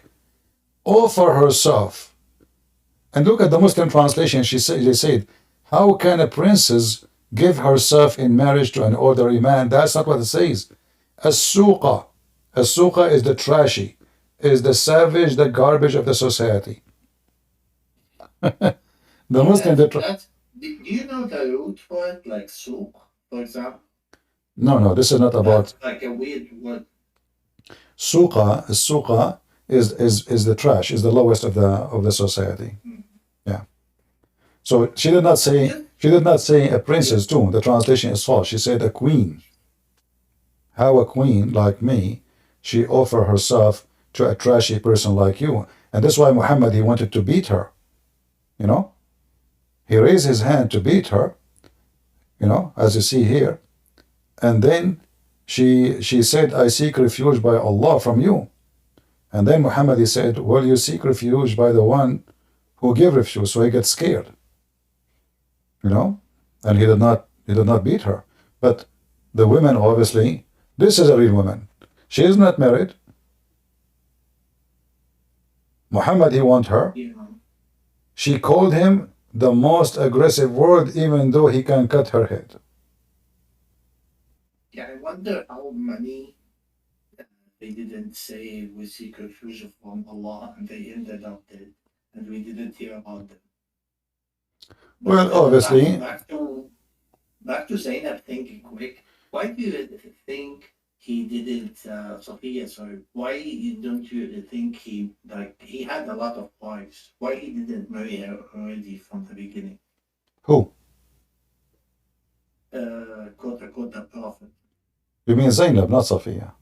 A: offer herself. And look at the Muslim translation. They said, how can a princess give herself in marriage to an ordinary man? That's not what it says. As-suqa. As-suqa is the trashy, is the savage, the garbage of the society. The Muslim,
E: do you know the root for it, like souk, for example?
A: no, this is not about
E: That's like a weird word.
A: suqa. Suqa is the trash, is the lowest of the society. Yeah. So she did not say a princess too. The translation is false. She said a queen. How a queen like me, she offer herself to a trashy person like you. And that's why Muhammad, he wanted to beat her. You know? He raised his hand to beat her, you know, as you see here. And then she said, I seek refuge by Allah from you. And then Muhammad, he said, well, you seek refuge by the one who gave refuge. So he gets scared, you know, and he did not beat her. But the women, obviously, this is a real woman. She is not married. Muhammad, he want her.
E: Yeah.
A: She called him the most aggressive word, even though he can cut her head.
E: Yeah, I wonder how many they didn't say we seek refuge from Allah and they ended up dead and we didn't hear about them. But,
A: Well, obviously,
E: back to Zainab thinking quick. Why do you think he didn't, SOFYA, sorry, why don't you think he had a lot of wives? Why he didn't marry her already from the beginning?
A: who?
E: Quote unquote, the Prophet.
A: You mean Zainab, not Safiya?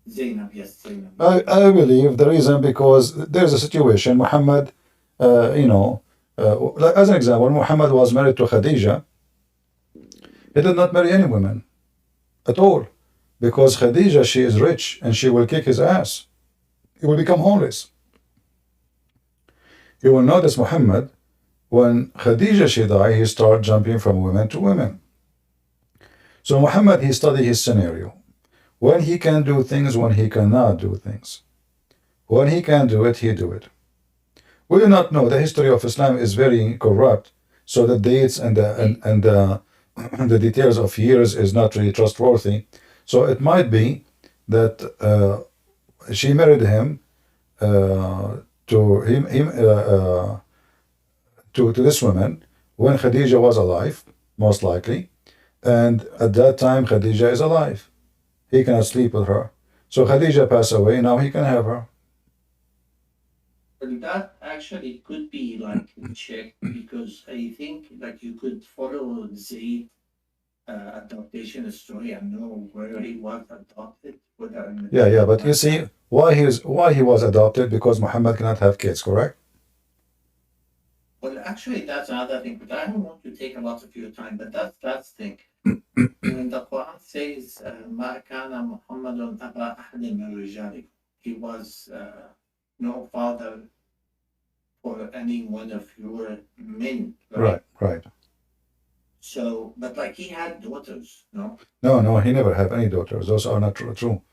E: Zainab, yes, Zainab.
A: I believe the reason because there's a situation. Muhammad, like as an example, Muhammad was married to Khadija. He did not marry any women at all because Khadija, she is rich and she will kick his ass. He will become homeless. You will notice Muhammad, when Khadija she died, he started jumping from women to women. So Muhammad, he studied his scenario. When he can do things, when he cannot do things. When he can do it, he do it. We do not know. The history of Islam is very corrupt, so the dates and the details of years is not really trustworthy. So it might be that she married him to this woman when Khadija was alive, most likely, and at that time Khadija is alive. He cannot sleep with her. So Khadija passed away, now he can have her.
E: But that actually could be like checked because I think like you could follow Zayd adoption story and know where he was adopted.
A: Yeah, but you see why he was adopted, because Muhammad cannot have kids, correct?
E: Well, actually, that's another thing. But I don't want to take a lot of your time. But that's thing. When the Quran says, "Ma kana Muhammadun aba ahadin min rijalikum," he was no father for any one of your men.
A: Right.
E: So, but like he had daughters, no?
A: No, he never had any daughters. Those are not true.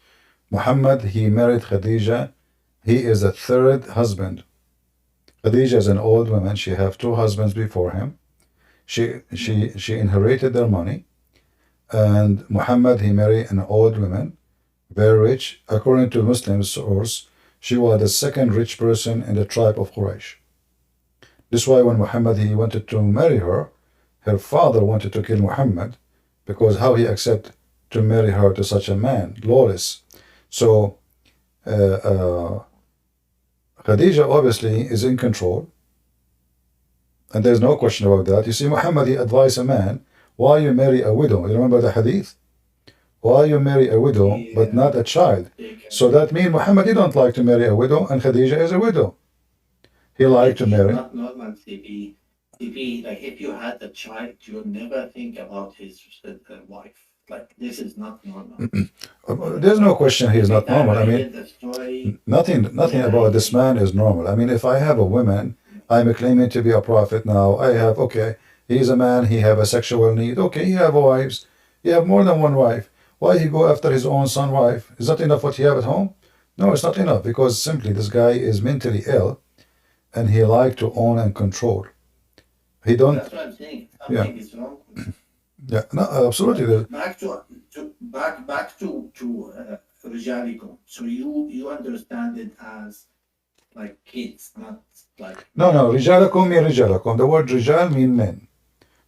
A: Muhammad, he married Khadija. He is the third husband. Khadija is an old woman. She have two husbands before him. She inherited their money. And Muhammad, he married an old woman, very rich. According to Muslim source, she was the second rich person in the tribe of Quraysh. This is why when Muhammad, he wanted to marry her, her father wanted to kill Muhammad, because how he accept to marry her to such a man, lawless. So Khadija obviously is in control, and there's no question about that. You see, Muhammad, he advised a man, why you marry a widow? You remember the hadith? Why you marry a widow but not a child? So that means Muhammad, he don't like to marry a widow, and Khadija is a widow. He liked to marry.
E: Not normal, CP. CP, like if you had a child, you'll never think about his wife. Like this is not normal.
A: There's no question he is not normal. I mean, nothing about this man is normal. I mean, if I have a woman, I'm claiming to be a prophet now. I have, okay, he's a man, he have a sexual need. Okay, he have wives. He have more than one wife. Why he go after his own son wife? Is that enough what he have at home? No, it's not enough because simply this guy is mentally ill and he like to own and control. He don't.
E: That's what I'm saying.
A: Yeah.
E: Something is wrong with it.
A: Yeah, no, absolutely.
E: Back to Rijalikum. So you understand it as like kids, not like
A: No, Rijalakum mean Rijalakum. The word Rijal mean men.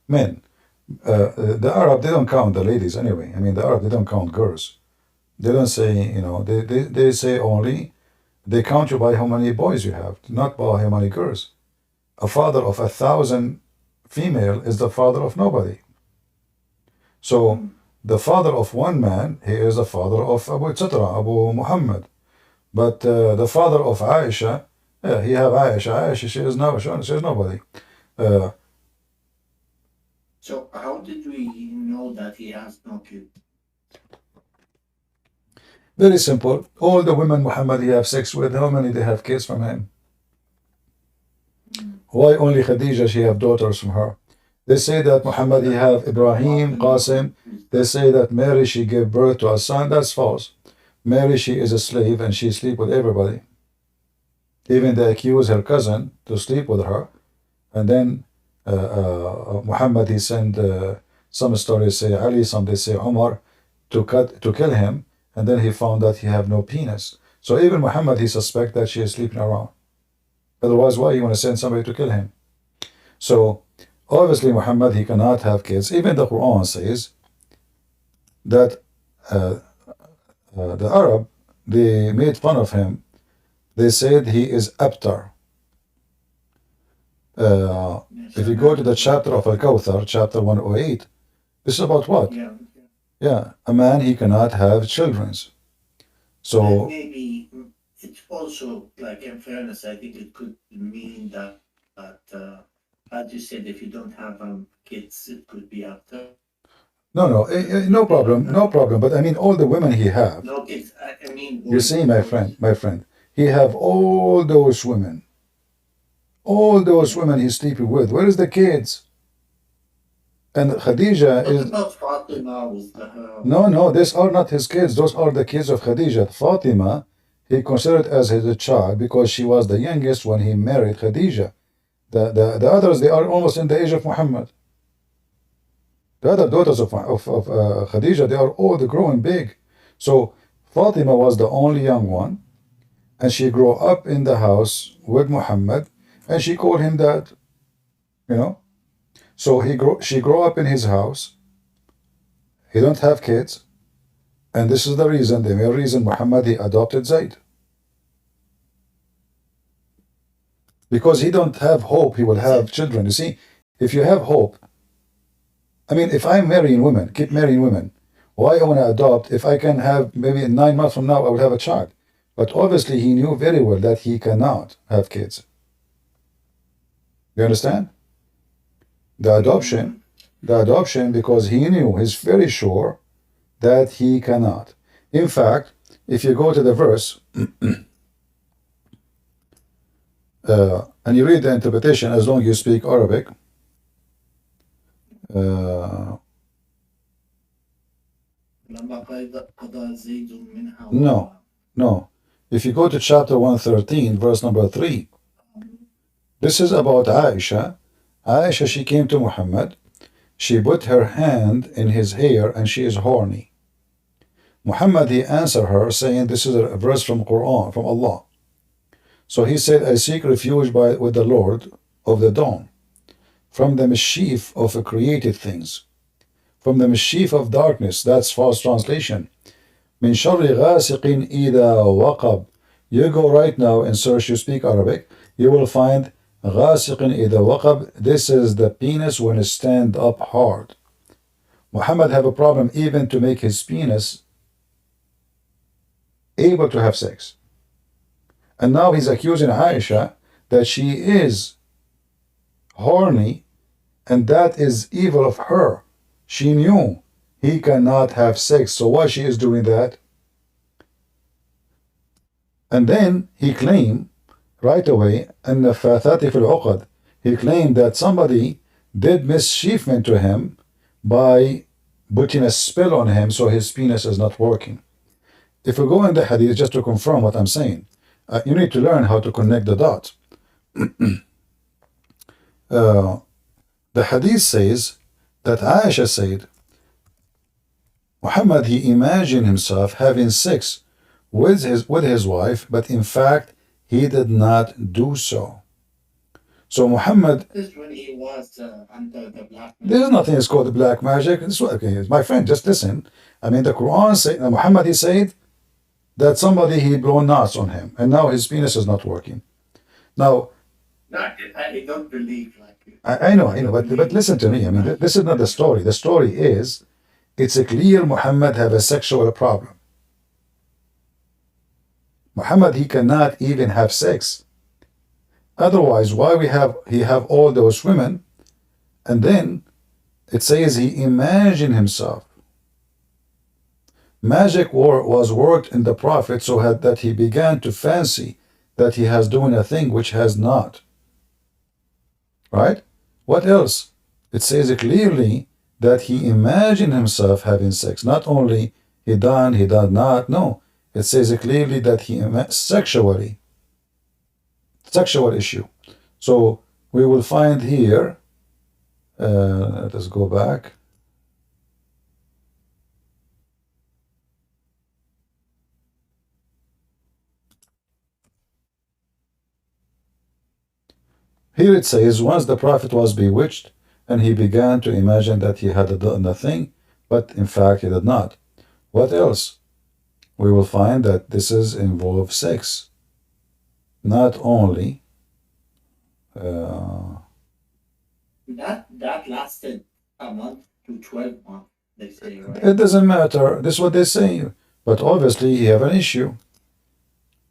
A: Men. The Arab, they don't count the ladies anyway. I mean, the Arab, they don't count girls. They don't say, they say only, they count you by how many boys you have, not by how many girls. A father of 1,000 female is the father of nobody. So the father of one man, he is the father of Abu etc., Abu Mohammed. But the father of Aisha, yeah, he have Aisha, she is nobody.
E: So how did we know that he has no kid?
A: Very simple. All the women Muhammad he have sex with, how many they have kids from him? Why only Khadija she have daughters from her? They say that Muhammad he have Ibrahim, Qasim. They say that Mary she gave birth to a son. That's false. Mary she is a slave and she sleep with everybody. Even they accuse her cousin to sleep with her. And then Muhammad he sent some stories say Ali, some they say Umar to kill him. And then he found that he have no penis. So even Muhammad he suspect that she is sleeping around. Otherwise, why you want to send somebody to kill him? So obviously Muhammad he cannot have kids. Even the Quran says that the Arab, they made fun of him. They said he is abtar. If you go to the chapter of Al-Kawthar, chapter 108, this is about what? Yeah, a man he cannot have children. So
E: And maybe it's also like in fairness, I think it could mean that as you said, if you don't have kids, it could be after.
A: no problem. But I mean, all the women he have.
E: No kids. I mean.
A: You see, my friend, he have all those women he's sleeping with. Where is the kids? And Khadija
E: What
A: is.
E: about Fatima with her?
A: No, these are not his kids. Those are the kids of Khadija. Fatima, he considered as his child because she was the youngest when he married Khadija. The others, they are almost in the age of Muhammad. The other daughters of Khadija, they are all growing big. So Fatima was the only young one, and she grew up in the house with Muhammad, and she called him dad. So she grew up in his house. He don't have kids, and this is the main reason Muhammad he adopted Zayd. Because he don't have hope he will have children. You see, if you have hope, I mean, if I'm marrying women, keep marrying women, why I want to adopt if I can have maybe 9 months from now I will have a child? But obviously he knew very well that he cannot have kids. You understand? The adoption because he knew, he's very sure that he cannot. In fact, if you go to the verse and you read the interpretation, as long as you speak Arabic, no. If you go to chapter 113, verse number 3, this is about Aisha. Aisha, she came to Muhammad. She put her hand in his hair and she is horny. Muhammad, he answered her saying, this is a verse from Quran, from Allah. So he said, I seek refuge with the Lord of the dawn, from the mischief of created things, from the mischief of darkness. That's false translation. Min sharri ghasiqin idha waqab. You go right now and search, you speak Arabic, you will find ghasiqin idha waqab. This is the penis when it stand up hard. Muhammad have a problem even to make his penis able to have sex. And now he's accusing Aisha that she is horny, and that is evil of her. She knew he cannot have sex, so why she is doing that? And then he claimed right away, and he claimed that somebody did mischievement to him by putting a spell on him so his penis is not working. if we go in the hadith just to confirm what I'm saying, you need to learn how to connect the dots. The hadith says that Aisha said, Muhammad, he imagined himself having sex with his wife, but in fact, he did not do so. So Muhammad,
E: This is when he was under the black.
A: there's nothing that's called black magic. Okay, my friend, just listen. I mean, the Quran said, Muhammad, he said that somebody, he blown knots on him, and now his penis is not working. Now,
E: I don't believe like it.
A: I know, but listen to me. I mean, this is not the story. The story is, it's a clear Muhammad have a sexual problem. Muhammad, he cannot even have sex. Otherwise, why he have all those women, and then it says he imagined himself. Magic was worked in the Prophet so that he began to fancy that he has doing a thing which has not. Right? What else? It says clearly that he imagined himself having sex. Not only he did not. No. It says clearly that he sexual issue. So we will find here, let us go back. Here it says, once the Prophet was bewitched, and he began to imagine that he had done a thing, but in fact he did not. What else? We will find that this involves sex. Not only
E: That lasted a month to 12 months, they say, right?
A: it doesn't matter. This is what they say. But obviously he have an issue.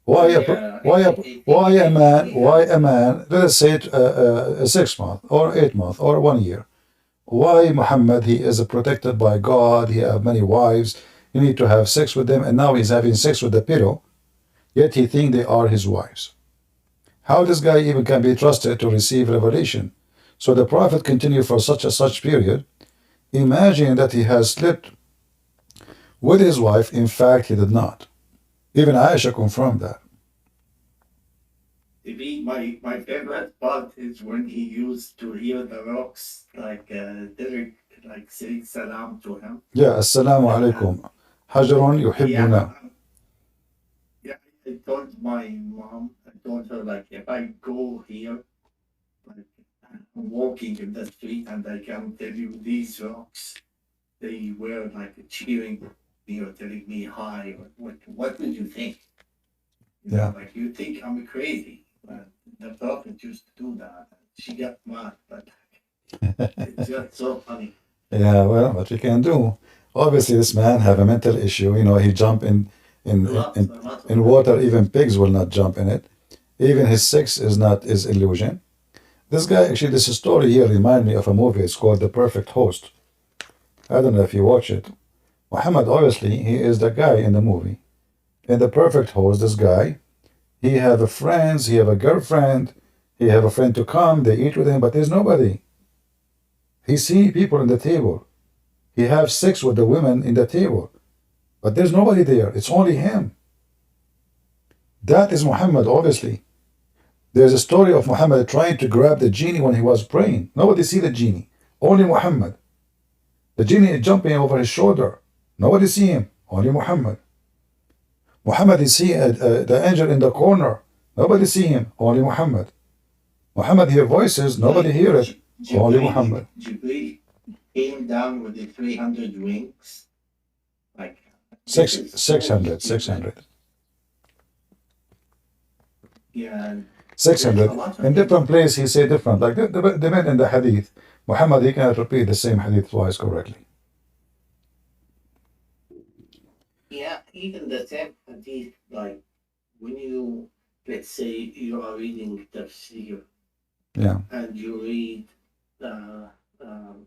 A: Why a man, let us say a 6 month or 8 month or 1 year. Why Muhammad, he is protected by God, he have many wives, you need to have sex with them, and now he's having sex with the pillow, yet he think they are his wives. How this guy even can be trusted to receive revelation? So the Prophet continued for such period, imagining that he has slept with his wife. In fact, he did not. Even Aisha confirmed that.
E: My favorite part is when he used to hear the rocks, like Tariq, like saying salam to him.
A: Yeah, assalamu alaikum. Hajarun yuhibbuna.
E: Yeah, I told my mom, I told her, like, if I go here, like, I'm walking in the street and I can tell you these rocks, they were like cheering me or telling me hi. Or what would you think? You know, like, you think I'm crazy. But the Prophet used to do that. She got mad, but it's just so funny.
A: Yeah, well, what we can do. Obviously, this man have a mental issue. You know, he jump in water. Even pigs will not jump in it. Even his sex is illusion. This guy, actually, this story here remind me of a movie. It's called The Perfect Host. I don't know if you watch it. Muhammad, obviously, he is the guy in the movie. In The Perfect Host, this guy, he have a friends, he have a girlfriend, he have a friend to come, they eat with him, but there's nobody. He see people in the table. He have sex with the women in the table, but there's nobody there. It's only him. That is Muhammad, obviously. There's a story of Muhammad trying to grab the genie when he was praying. Nobody see the genie. Only Muhammad. The genie is jumping over his shoulder. Nobody see him. Only Muhammad. Muhammad is see the angel in the corner. Nobody see him. Only Muhammad. Muhammad hear voices. Nobody hear it. Only Muhammad.
E: Jibreel came down with the 300 wings. Like
A: 600.
E: Yeah.
A: 600. In different place, he say different. Like the men in the hadith, Muhammad, he cannot repeat the same hadith twice correctly.
E: Yeah, even the same hadith, like when you, let's say you are reading tafsir,
A: Yeah.
E: and you read,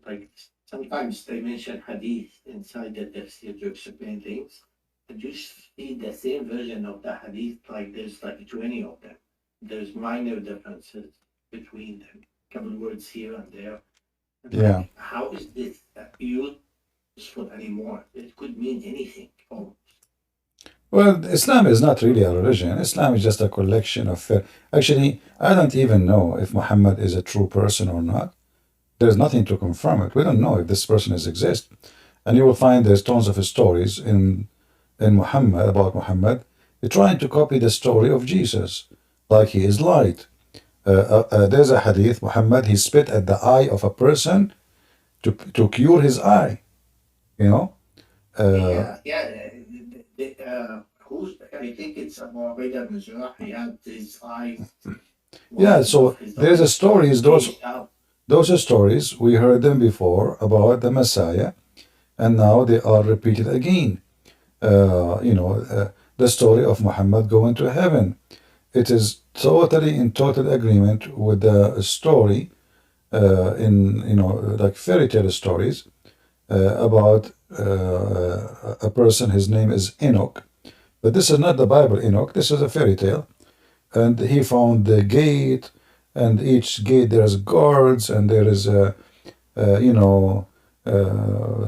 E: like sometimes they mention hadith inside the tafsir to explain things, and you see the same version of the hadith, like there's like 20 of them. There's minor differences between them, couple words here and there. And
A: Yeah.
E: like, how is this useful anymore? It could mean anything. Oh,
A: Well, Islam is not really a religion. Islam is just a collection of. Actually, I don't even know if Muhammad is a true person or not. There's nothing to confirm it. We don't know if this person exists. And you will find there's tons of stories in Muhammad about Muhammad. They're trying to copy the story of Jesus, like he is light. There's a hadith, Muhammad, he spit at the eye of a person to cure his eye. You know?
E: I think it's about Rida Mizrah. He had his eyes.
A: Yeah, so there's a stories, those stories, we heard them before about the Messiah, and now they are repeated again. The story of Muhammad going to heaven. It is totally in total agreement with the story like fairy tale stories about a person. His name is Enoch, but this is not the Bible Enoch. This is a fairy tale, and he found the gate, and each gate there is guards, and there is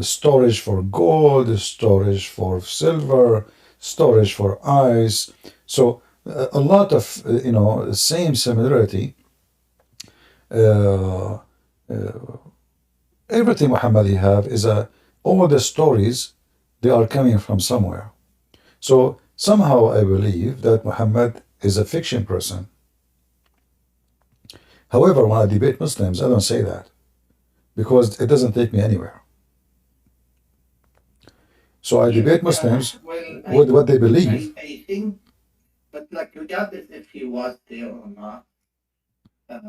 A: storage for gold, storage for silver, storage for ice. So a lot of same similarity. Everything Muhammad have is all the stories, they are coming from somewhere. So somehow I believe that Muhammad is a fiction person. However, when I debate Muslims, I don't say that because it doesn't take me anywhere. So I debate Muslims with what they believe.
E: I think, but like regardless if he was there or not, at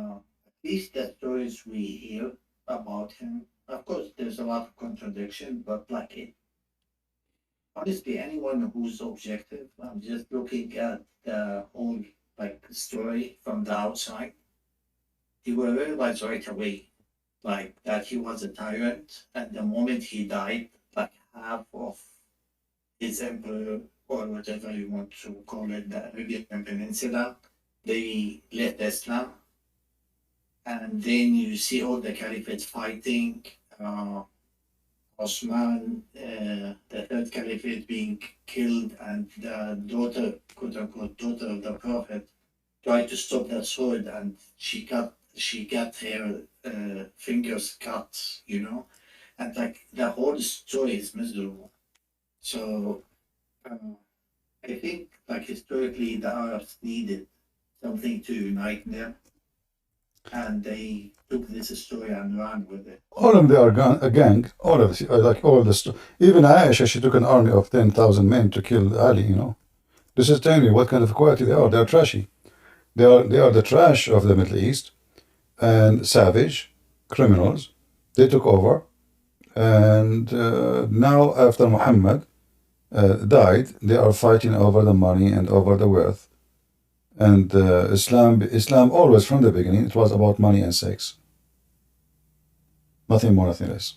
E: least the stories we hear about him, of course, there's a lot of contradiction, but honestly, anyone who's objective, I'm just looking at the whole story from the outside, he will realize right away, that he was a tyrant, and the moment he died, half of his emperor, or whatever you want to call it, the Arabian Peninsula, they left Islam. And then you see all the caliphates fighting, Osman, the third caliphate being killed, and the daughter, quote unquote, daughter of the Prophet, tried to stop that sword, and she got her fingers cut, and the whole story is miserable. So I think historically the Arabs needed something to unite them, and they took this story and ran with it.
A: All of them are a gang. All of even Aisha, she took an army of 10,000 men to kill Ali. This is telling me what kind of quality they are. They are trashy. They are the trash of the Middle East, and savage criminals. They took over, and now after Muhammad died, they are fighting over the money and over the wealth. And Islam always from the beginning, it was about money and sex. Nothing more, nothing less.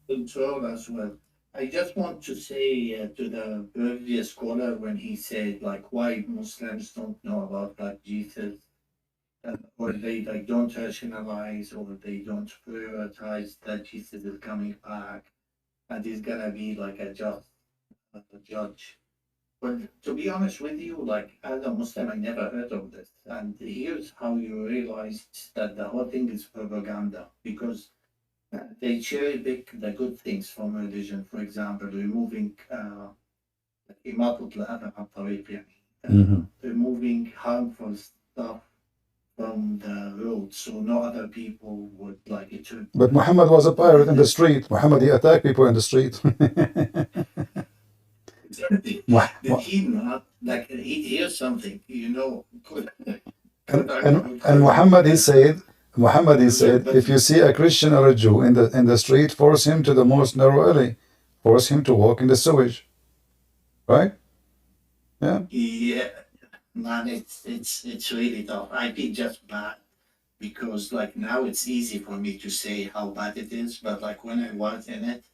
E: Control as well. I just want to say to the previous caller when he said why Muslims don't know about Jesus, or they don't rationalize, or they don't prioritize that Jesus is coming back and he's gonna be a judge. But to be honest with you, as a Muslim, I never heard of this. And here's how you realize that the whole thing is propaganda, because they cherry pick the good things from religion. For example, removing removing harmful stuff from the road, so no other people would it to.
A: But Muhammad was a pirate in the street. Muhammad, he attacked people in the street.
E: Did he not? Here's something,
A: And Muhammad, he said, if you see a Christian or a Jew in the street, force him to the most narrow alley, force him to walk in the sewage, right? Yeah.
E: Yeah, man, it's really tough. I feel just bad because now it's easy for me to say how bad it is, but when I was in it,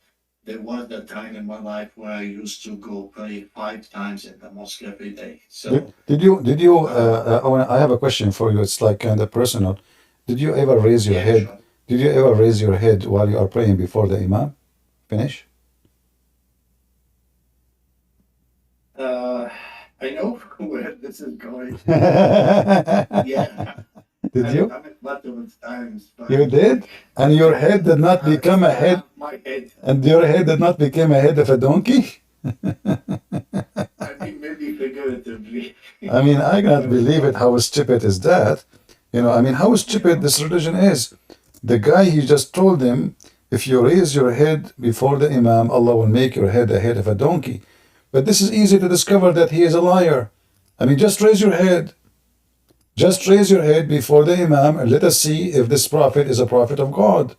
E: there was a time in my life where I used to go pray 5 times in the mosque every day. So
A: did you? I have a question for you. It's kind of personal. Did you ever raise your head?
E: Sure.
A: Did you ever raise your head while you are praying before the imam finish?
E: I know where this is going.
A: Did
E: Yeah,
A: you?
E: I've met multiple times, but
A: You did? And your head did not become a head,
E: my head.
A: and your head did not become a head of a donkey?
E: I mean, maybe figuratively.
A: I mean, I cannot believe it. How stupid is that? You know, I mean, how stupid this religion is. The guy, he just told him, if you raise your head before the Imam, Allah will make your head a head of a donkey. But this is easy to discover that he is a liar. I mean, just raise your head. Just raise your head before the Imam and let us see if this prophet is a prophet of God.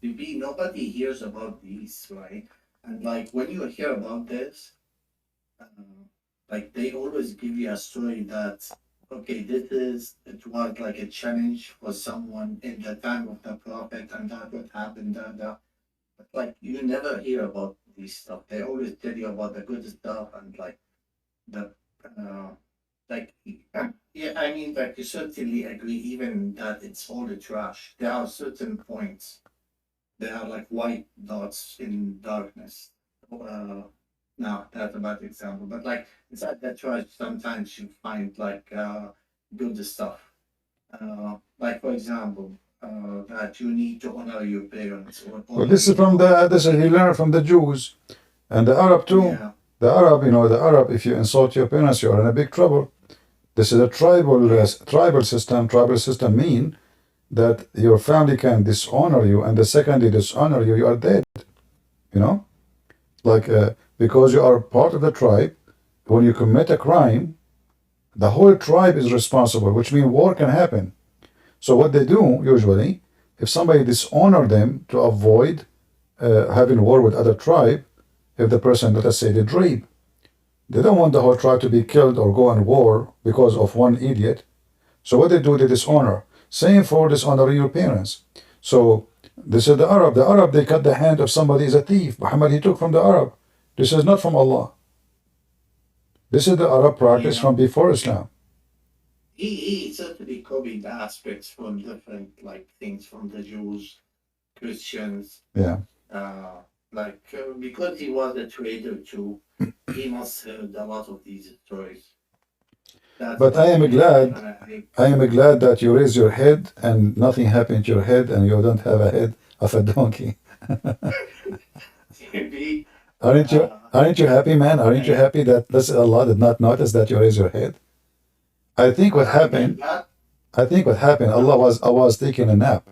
E: Nobody hears about these, right? And like when you hear about this, like they always give you a story that okay, it was like a challenge for someone in the time of the prophet, and that would happen. But like you never hear about these stuff. They always tell you about the good stuff and like the like yeah. I mean, like you certainly agree, even that it's all the trash. There are certain points. They are like white dots in darkness. No, that's a bad example. But like inside that trash, sometimes you find like good stuff. Like for example, that you need to honor your parents or
A: Well,
E: honor
A: this is
E: your father.
A: this is he learned from the Jews and the Arab too.
E: Yeah,
A: The Arab, you know, the Arab, if you insult your parents, you are in a big trouble. This is a tribal system. Tribal system mean that your family can dishonor you, and the second they dishonor you, you are dead. You know, like because you are part of the tribe. When you commit a crime, the whole tribe is responsible, which means war can happen. So what they do usually, if somebody dishonor them to avoid having war with other tribe, if the person, let us say, did rape, they don't want the whole tribe to be killed or go on war because of one idiot. So what they do, they dishonor. Same for dishonoring your parents. So this is the Arab. The Arab, they cut the hand of somebody is a thief. Muhammad, he took from the Arab. This is not from Allah. This is the Arab practice
E: yeah.
A: from before Islam.
E: He certainly copied aspects from different like things from the Jews, Christians.
A: Yeah.
E: Because he was a trader too, he must heard a lot of these stories.
A: But I am glad that you raise your head and nothing happened to your head and you don't have a head of a donkey.
E: Maybe,
A: Aren't you happy, man? Aren't you happy that Allah did not notice that you raise your head? I think what happened, Allah was taking a nap.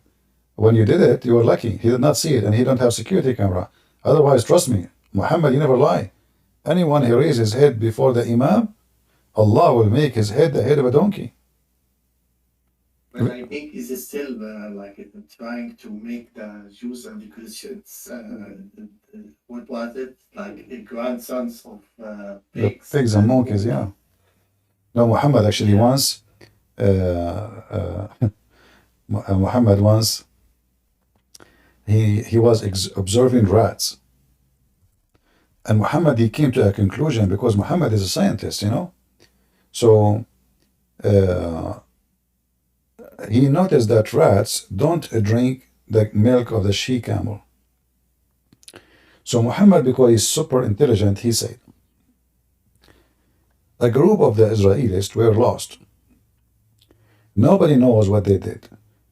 A: When you did it, you were lucky. He did not see it, and he don't have security camera. Otherwise, trust me, Muhammad, you never lie. Anyone who raises his head before the Imam, Allah will make his head the head of a donkey.
E: But I think he's still trying to make the Jews and the Christians, what was it, like the grandsons of
A: The
E: pigs.
A: pigs and monkeys, yeah. No, Muhammad actually once, Muhammad once, he was observing rats. And Muhammad, he came to a conclusion because Muhammad is a scientist, you know. So he noticed that rats don't drink the milk of the she camel. So Muhammad, because he's super intelligent, he said, a group of the Israelis were lost. Nobody knows what they did,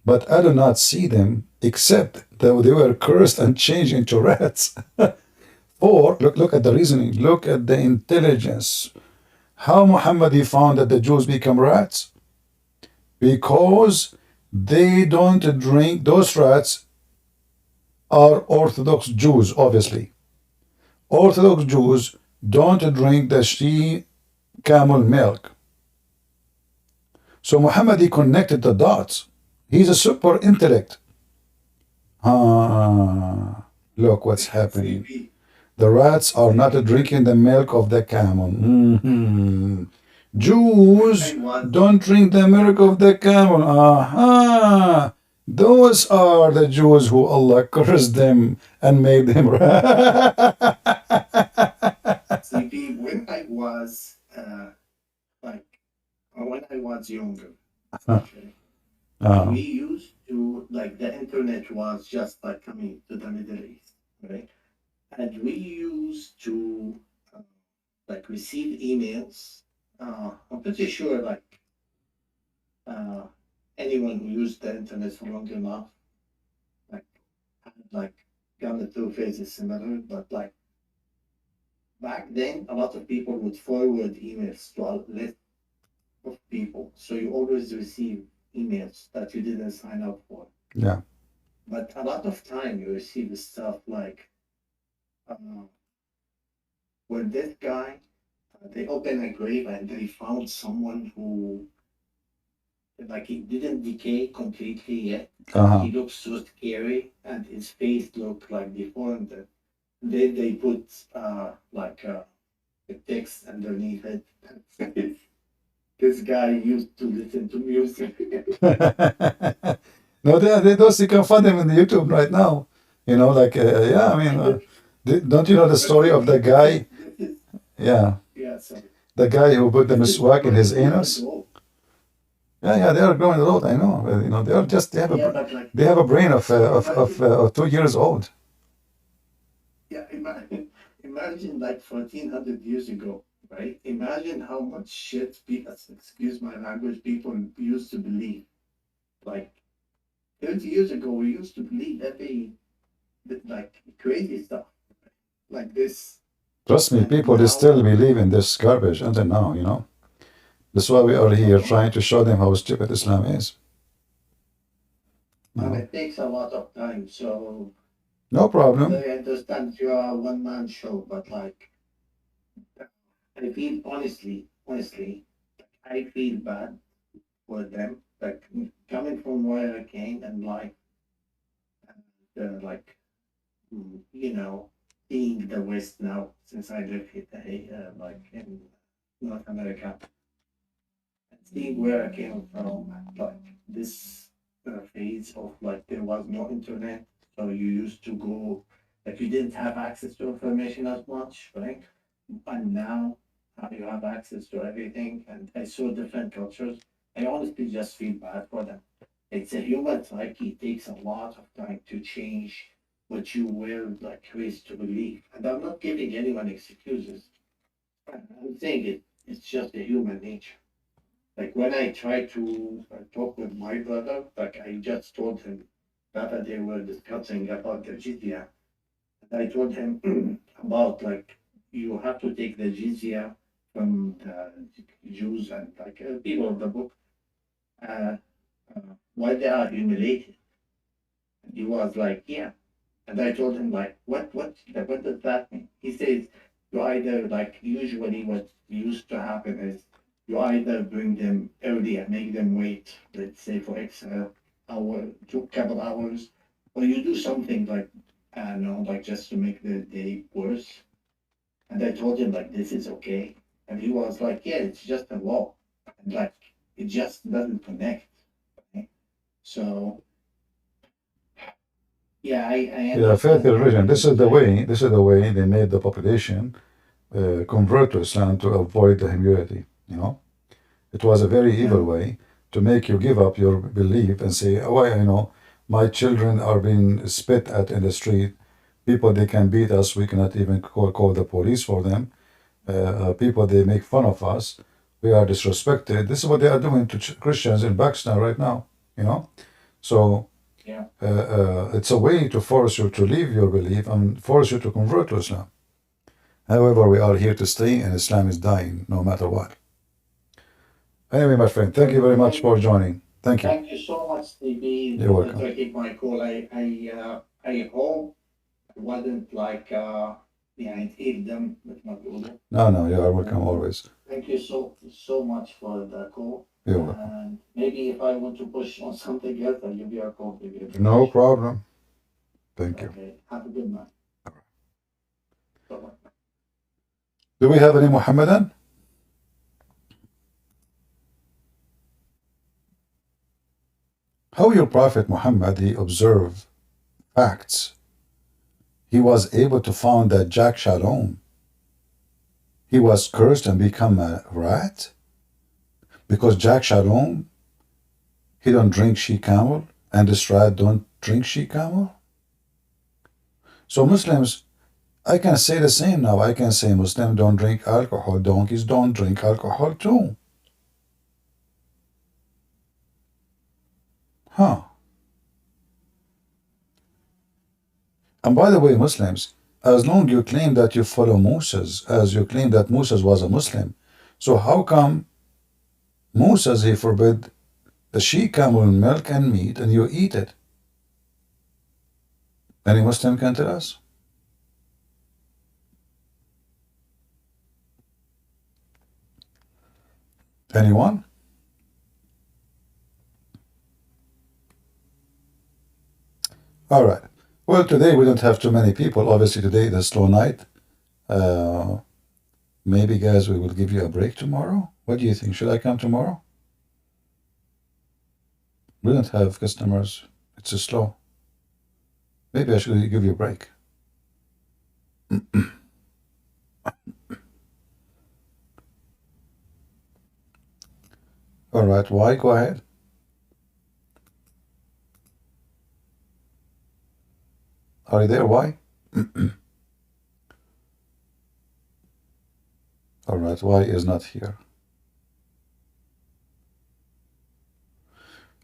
A: but I do not see them except that they were cursed and changed into rats. Or, look at the reasoning, look at the intelligence. How Muhammad he found that the Jews become rats? Because they don't drink, those rats are Orthodox Jews, obviously. Orthodox Jews don't drink the she camel milk. So Muhammad he connected the dots. He's a super intellect. Look what's happening. The rats are not drinking the milk of the camel. Jews don't drink the milk of the camel. Those are the Jews who Allah cursed them and made them
E: CP, when I was younger, okay, we used to, like, the internet was just like coming to the Middle East, right? And we used to like receive emails. I'm pretty sure anyone who used the internet for long enough, like had gone through phases similar, but like back then, a lot of people would forward emails to a list of people, so you always receive emails that you didn't sign up for.
A: Yeah.
E: But a lot of time you receive stuff like when this guy they opened a grave and they found someone who like he didn't decay completely yet.
A: Uh-huh.
E: He looks so scary and his face looked like deformed. Then they put a text underneath it that says, this guy used to listen to music.
A: No, they those you can find them in the YouTube right now. You know, like yeah, I mean, don't you know the story of the guy? Yeah,
E: Yeah, so
A: the guy who put the miswak in his anus. Yeah, they are growing old. I know. You know, they are just they have
E: yeah,
A: a
E: but like
A: they have a brain of 2 years old.
E: yeah, imagine like 1400 years ago, right? Imagine how much shit people, excuse my language, people used to believe. Like 30 years ago, we used to believe like crazy stuff like this.
A: Trust me, people they still believe in this garbage until now. You know, that's why we are here trying to show them how stupid Islam is.
E: And it takes a lot of time, so
A: No problem.
E: I understand you are a one-man show, but like I feel honestly, I feel bad for them. Like coming from where I came and like you know, seeing the West now since I live here, like in North America, and seeing where I came from, like this phase of like there was no internet, so you used to go like you didn't have access to information as much, right? And now you have access to everything, and I saw different cultures. I honestly just feel bad for them. It's a human psyche. It takes a lot of time to change what you were like raised to believe. And I'm not giving anyone excuses. I'm saying it's just a human nature. Like when I try to talk with my brother, like I just told him that they were discussing about the jizya. And I told him about like you have to take the jizya from the Jews and like people of the book uh, why they are humiliated. And he was like, yeah. And I told him like, what does that mean? He says you either like usually what used to happen is you either bring them early and make them wait, let's say for X hour, couple hours, or you do something like I don't know, like just to make the day worse. And I told him like this is okay, and he was like, yeah, it's just a law, and like it just doesn't connect. Right? So yeah,
A: Yeah, faith religion. This is the way. This is the way they made the population convert to Islam to avoid the humility. You know, it was a very evil way to make you give up your belief and say, "Oh, you know, my children are being spit at in the street. People they can beat us. We cannot even call the police for them. People they make fun of us. We are disrespected. This is what they are doing to Christians in Pakistan right now. You know, so." It's a way to force you to leave your belief and force you to convert to Islam. However, we are here to stay and Islam is dying no matter what. Anyway, my friend, thank you very much for joining. Thank you.
E: Thank you so much, Stevie,
A: You're
E: for
A: welcome.
E: taking my call. I hope it wasn't like يعني تقيل دم مثل ما بيقولوا.
A: No, you are welcome always.
E: Thank you so much for the call.
A: You're welcome.
E: And maybe if I want to push on something else, I'll give you a call.
A: No problem. Thank you.
E: Okay. Have a good night. Bye-bye.
A: Do we have any Muhammadan? How your Prophet Muhammad, he observed facts. He was able to found that Jack Shalom, he was cursed and become a rat? Because Jack Shalom, he don't drink she camel, and this rat don't drink she camel? So Muslims, I can say the same now. I can say Muslims don't drink alcohol. Donkeys don't drink alcohol too. Huh. And by the way, Muslims, as long you claim that you follow Moses, as you claim that Moses was a Muslim, so how come Moses, he forbid the she-camel milk and meat and you eat it? Any Muslim can tell us? Anyone? All right. Well, today we don't have too many people. Obviously, today is a slow night. Maybe, guys, we will give you a break tomorrow. What do you think? Should I come tomorrow? We don't have customers. It's a slow. Maybe I should give you a break. All right. Why? Go ahead. Are you there? Why? All right. Why is not here?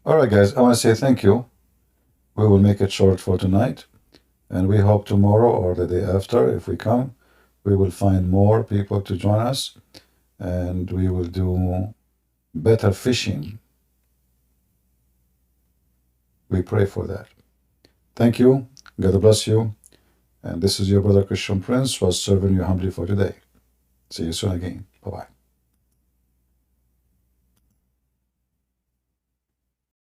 A: All right, guys. I want to say thank you. We will make it short for tonight. And we hope tomorrow or the day after, if we come, we will find more people to join us. And we will do better fishing. We pray for that. Thank you. God bless you. And this is your brother Christian Prince, was serving you humbly for today. See you soon again. Bye-bye.